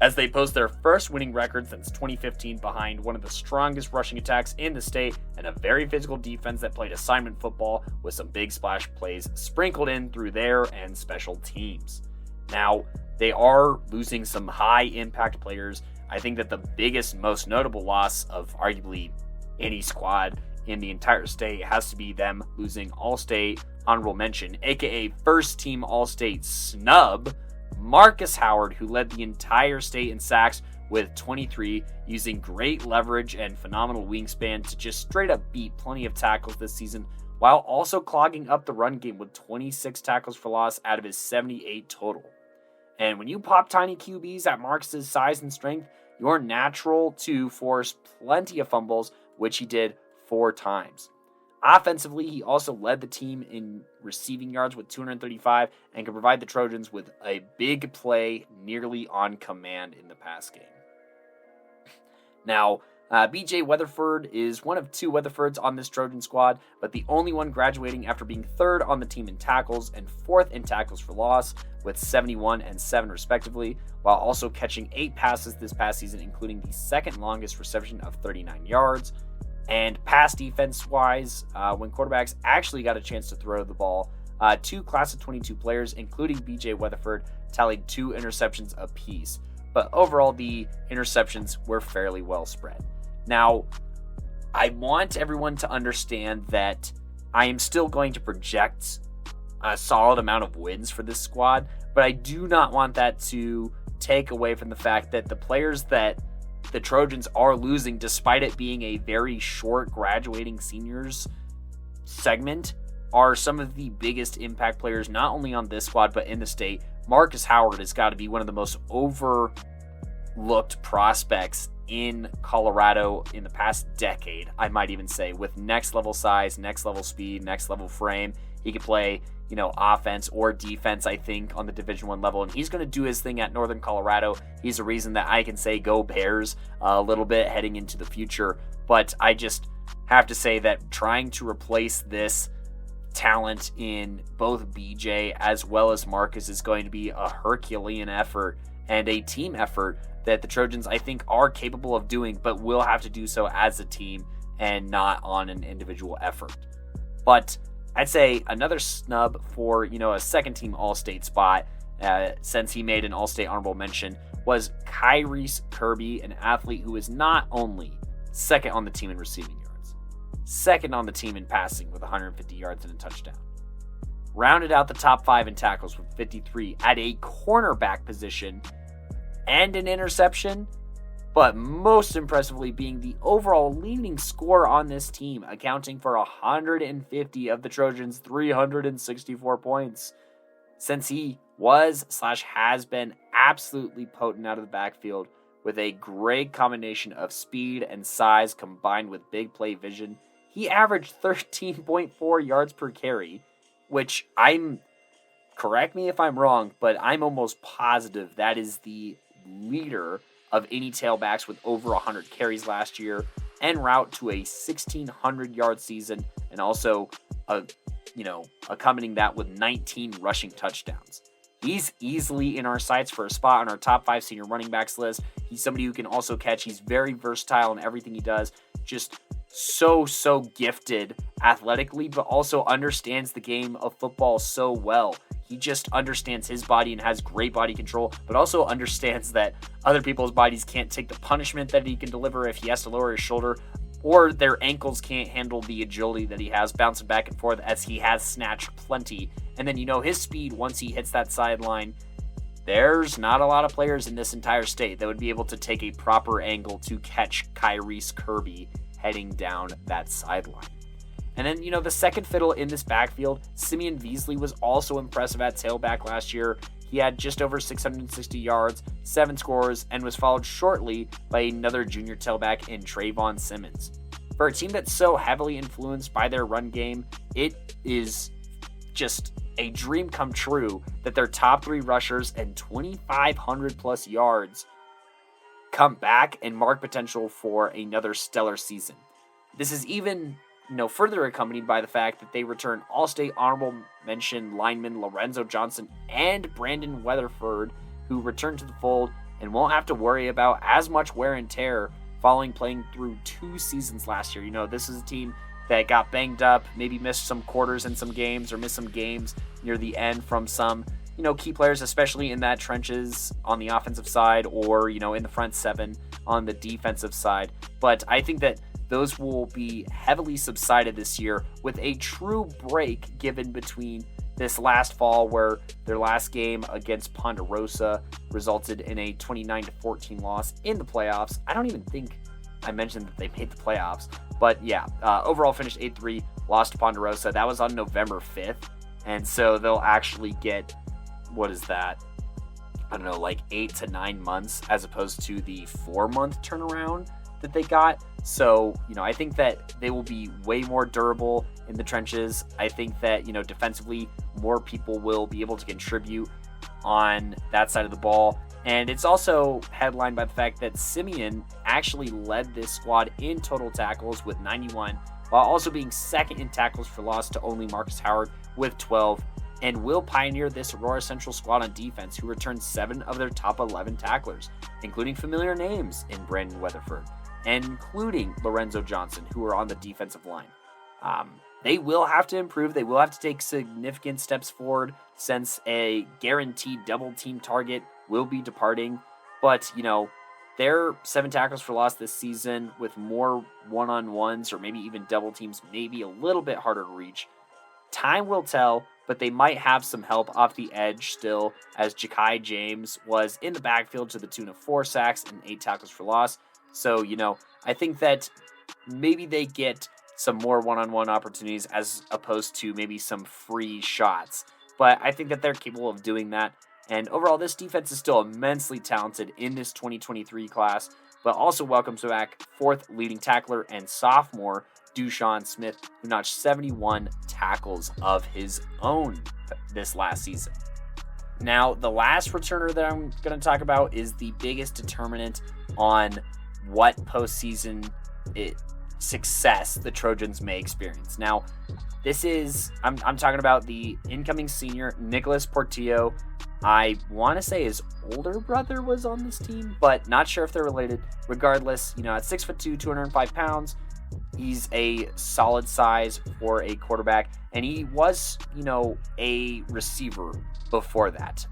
S2: as they post their first winning record since 2015 behind one of the strongest rushing attacks in the state and a very physical defense that played assignment football with some big splash plays sprinkled in through their and special teams. Now, they are losing some high-impact players. I think that the biggest, most notable loss of arguably any squad in the entire state has to be them losing All-State honorable mention, aka first-team All-State snub, Marcus Howard, who led the entire state in sacks with 23, using great leverage and phenomenal wingspan to just straight up beat plenty of tackles this season, while also clogging up the run game with 26 tackles for loss out of his 78 total. And when you pop tiny QBs at Marcus's size and strength, you're natural to force plenty of fumbles, which he did 4 times. Offensively, he also led the team in receiving yards with 235 and could provide the Trojans with a big play nearly on command in the pass game. Now, BJ Weatherford is one of 2 Weatherfords on this Trojan squad, but the only one graduating after being 3rd on the team in tackles and 4th in tackles for loss with 71 and 7 respectively, while also catching 8 passes this past season, including the 2nd longest reception of 39 yards. And pass defense-wise, when quarterbacks actually got a chance to throw the ball, 2 class of 22 players, including BJ Weatherford, tallied 2 interceptions apiece. But overall, the interceptions were fairly well spread. Now, I want everyone to understand that I am still going to project a solid amount of wins for this squad, but I do not want that to take away from the fact that the players that the Trojans are losing, despite it being a very short graduating seniors segment, are some of the biggest impact players, not only on this squad, but in the state. Marcus Howard has got to be one of the most looked prospects in Colorado in the past decade, I might even say, with next level size, next level speed, next level frame. He could play, offense or defense, I think, on the Division I level, and he's going to do his thing at Northern Colorado. He's a reason that I can say go Bears a little bit heading into the future, but I just have to say that trying to replace this talent in both BJ as well as Marcus is going to be a Herculean effort and a team effort that the Trojans, I think, are capable of doing, but will have to do so as a team and not on an individual effort. But I'd say another snub for, a second team All-State spot, since he made an All-State honorable mention, was Kyrese Kirby, an athlete who is not only second on the team in receiving yards, second on the team in passing with 150 yards and a touchdown, rounded out the top 5 in tackles with 53 at a cornerback position and an interception, but most impressively being the overall leading scorer on this team, accounting for 150 of the Trojans' 364 points. Since he was/has been absolutely potent out of the backfield with a great combination of speed and size combined with big play vision, he averaged 13.4 yards per carry, which correct me if I'm wrong, but I'm almost positive that is the leader of any tailbacks with over 100 carries last year, en route to a 1,600-yard season, and also accompanying that with 19 rushing touchdowns. He's easily in our sights for a spot on our top 5 senior running backs list. He's somebody who can also catch. He's very versatile in everything he does. Just so gifted athletically, but also understands the game of football so well. He just understands his body and has great body control, but also understands that other people's bodies can't take the punishment that he can deliver if he has to lower his shoulder, or their ankles can't handle the agility that he has bouncing back and forth, as he has snatched plenty. And then, his speed, once he hits that sideline, there's not a lot of players in this entire state that would be able to take a proper angle to catch Kyrese Kirby heading down that sideline. And then, the second fiddle in this backfield, Simeon Beasley, was also impressive at tailback last year. He had just over 660 yards, 7 scores, and was followed shortly by another junior tailback in Trayvon Simmons. For a team that's so heavily influenced by their run game, it is just a dream come true that their top 3 rushers and 2,500 plus yards come back and mark potential for another stellar season. This is even further accompanied by the fact that they return All-State honorable mention lineman Lorenzo Johnson and Brandon Weatherford, who return to the fold and won't have to worry about as much wear and tear following playing through 2 seasons last year. This is a team that got banged up, maybe missed some quarters in some games or missed some games near the end from some, key players, especially in that trenches on the offensive side or, in the front 7 on the defensive side. But I think that those will be heavily subsided this year with a true break given between this last fall, where their last game against Ponderosa resulted in a 29-14 loss in the playoffs. I don't even think I mentioned that they made the playoffs, but yeah, overall finished 8-3, lost to Ponderosa. That was on November 5th, and so they'll actually get, 8 to 9 months as opposed to the 4-month turnaround that they got. So, I think that they will be way more durable in the trenches. I think that, defensively, more people will be able to contribute on that side of the ball. And it's also headlined by the fact that Simeon actually led this squad in total tackles with 91, while also being second in tackles for loss to only Marcus Howard with 12, and will pioneer this Aurora Central squad on defense, who returned 7 of their top 11 tacklers, including familiar names in Brandon Weatherford, and including Lorenzo Johnson, who are on the defensive line. They will have to improve. They will have to take significant steps forward, since a guaranteed double team target will be departing. But, their 7 tackles for loss this season with more one-on-ones or maybe even double teams may be a little bit harder to reach. Time will tell, but they might have some help off the edge still, as Ja'Kai James was in the backfield to the tune of 4 sacks and 8 tackles for loss. So, I think that maybe they get some more one-on-one opportunities as opposed to maybe some free shots. But I think that they're capable of doing that. And overall, this defense is still immensely talented in this 2023 class, but also welcomes back fourth leading tackler and sophomore Dushawn Smith, who notched 71 tackles of his own this last season. Now, the last returner that I'm going to talk about is the biggest determinant on what postseason success the Trojans may experience. Now, this is, I'm talking about the incoming senior, Nicholas Portillo. I want to say his older brother was on this team, but not sure if they're related. Regardless, at 6'2", 205 pounds, he's a solid size for a quarterback, and he was, a receiver before that.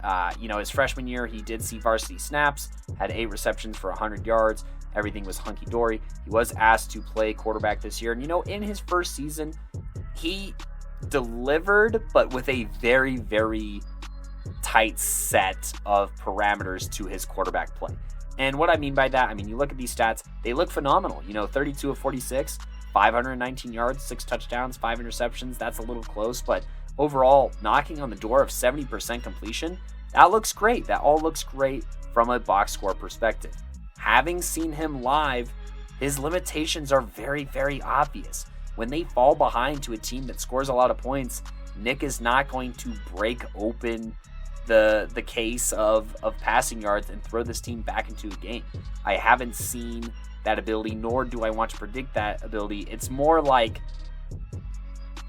S2: His freshman year, he did see varsity snaps, had 8 receptions for 100 yards. Everything was hunky-dory. He was asked to play quarterback this year, and, in his first season, he delivered, but with a very, very tight set of parameters to his quarterback play. And what I mean by that, you look at these stats, they look phenomenal. 32 of 46, 519 yards, 6 touchdowns, 5 interceptions. That's a little close, but overall, knocking on the door of 70% completion, that looks great. That all looks great from a box score perspective. Having seen him live, his limitations are very, very obvious. When they fall behind to a team that scores a lot of points, Nick is not going to break open the case of passing yards and throw this team back into a game. I haven't seen that ability, nor do I want to predict that ability. It's more like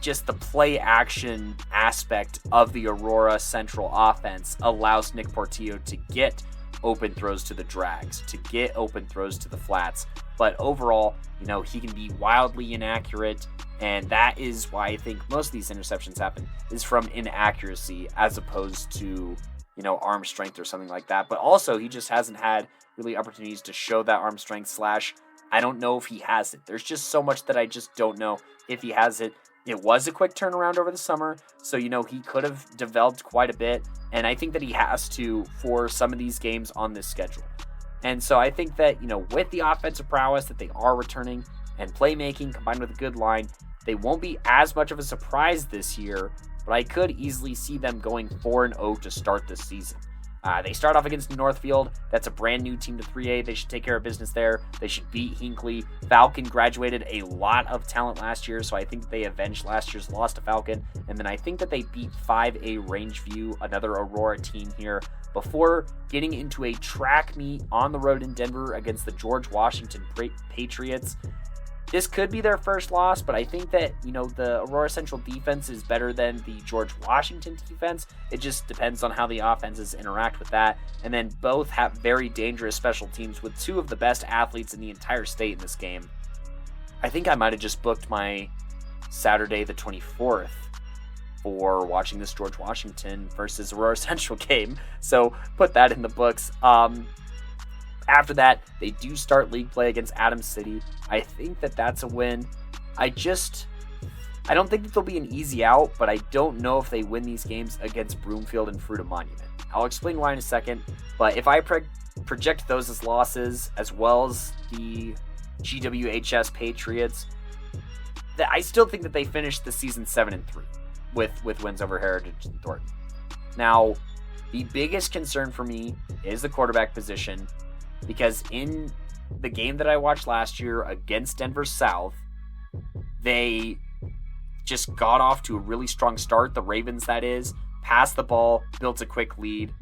S2: just the play action aspect of the Aurora Central offense allows Nick Portillo to get open throws to the drags, to get open throws to the flats. But overall, he can be wildly inaccurate, and that is why I think most of these interceptions happen, is from inaccuracy as opposed to, arm strength or something like that. But also, he just hasn't had really opportunities to show that arm strength / I don't know if he has it. There's just so much that I just don't know if he has it. It was a quick turnaround over the summer, so, he could have developed quite a bit, and I think that he has to for some of these games on this schedule. And so I think that, with the offensive prowess that they are returning and playmaking combined with a good line, they won't be as much of a surprise this year, but I could easily see them going 4-0 to start this season. They start off against Northfield. That's a brand new team to 3A. They should take care of business there. They should beat Hinckley. Falcon graduated a lot of talent last year, so I think they avenged last year's loss to Falcon. And then I think that they beat 5A Rangeview, another Aurora team here, before getting into a track meet on the road in Denver against the George Washington Patriots. This could be their first loss, but I think that, the Aurora Central defense is better than the George Washington defense. It just depends on how the offenses interact with that. And then both have very dangerous special teams with 2 of the best athletes in the entire state in this game. I think I might have just booked my Saturday the 24th for watching this George Washington versus Aurora Central game. So put that in the books. After that, they do start league play against Adams City. I think that that's a win. I don't think that they'll be an easy out, but I don't know if they win these games against Broomfield and Fruita Monument. I'll explain why in a second, but if I project those as losses, as well as the GWHS Patriots, I still think that they finished the season 7-3 with wins over Heritage and Thornton. Now, the biggest concern for me is the quarterback position, because in the game that I watched last year against Denver South, they just got off to a really strong start. The Ravens, that is, passed the ball, built a quick lead,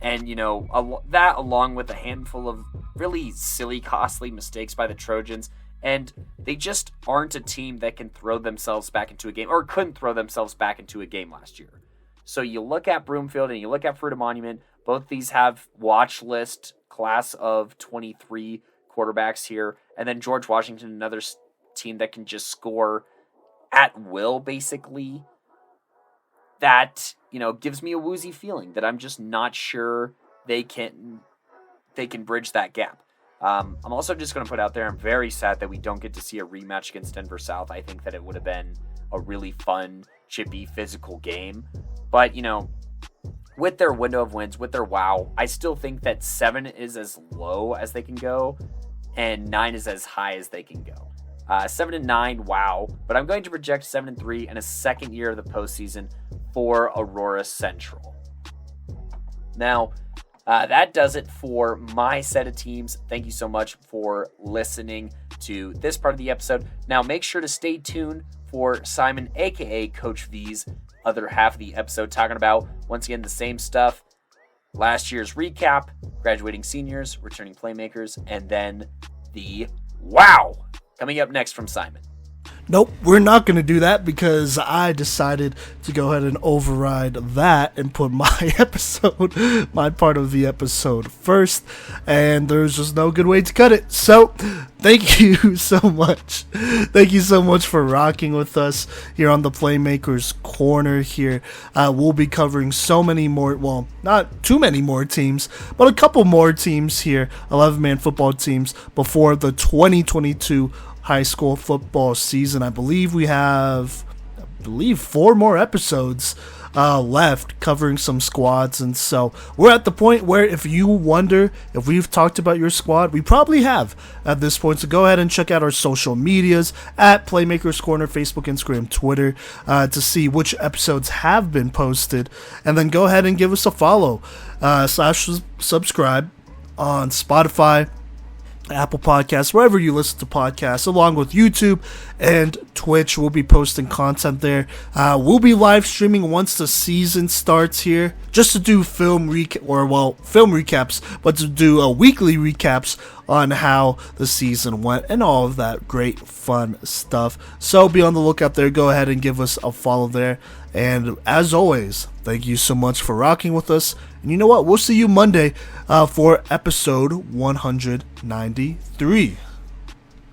S2: and, that along with a handful of really silly, costly mistakes by the Trojans, and they just aren't a team that can throw themselves back into a game, or couldn't throw themselves back into a game last year. So you look at Broomfield and you look at Fruita Monument, both these have watch list class of 23 quarterbacks here, and then George Washington, another team that can just score at will, basically. That, gives me a woozy feeling that I'm just not sure they can bridge that gap. I'm also just going to put out there, I'm very sad that we don't get to see a rematch against Denver South. I think that it would have been a really fun, chippy, physical game. But, with their window of wins, with their wow, I still think that 7 is as low as they can go, and 9 is as high as they can go. 7-9, wow. But I'm going to project 7-3 and a second year of the postseason for Aurora Central. Now, that does it for my set of teams. Thank you so much for listening to this part of the episode. Now, make sure to stay tuned for Simon, aka Coach V's other half of the episode, talking about, once again, the same stuff. Last year's recap, graduating seniors, returning playmakers, and then the wow coming up next from Simon.
S1: Nope, we're not going to do that because I decided to go ahead and override that and put my part of the episode first, and there's just no good way to cut it. So, thank you so much. Thank you so much for rocking with us here on the Playmakers Corner here. We'll be covering so many more, well, not too many more teams, but a couple more teams here, 11-man football teams, before the 2022 high school football season. I believe we have 4 more episodes left covering some squads, and so we're at the point where if you wonder if we've talked about your squad, we probably have at this point. So go ahead and check out our social medias at Playmakers Corner, Facebook, Instagram, Twitter, to see which episodes have been posted, and then go ahead and give us a follow / subscribe on Spotify, Apple Podcasts, wherever you listen to podcasts, along with YouTube and Twitch. We'll be posting content there. We'll be live streaming once the season starts here, just to do film recaps, but to do weekly recaps on how the season went and all of that great fun stuff. So be on the lookout there. Go ahead and give us a follow there. And as always, thank you so much for rocking with us. And you know what? We'll see you Monday for episode 193.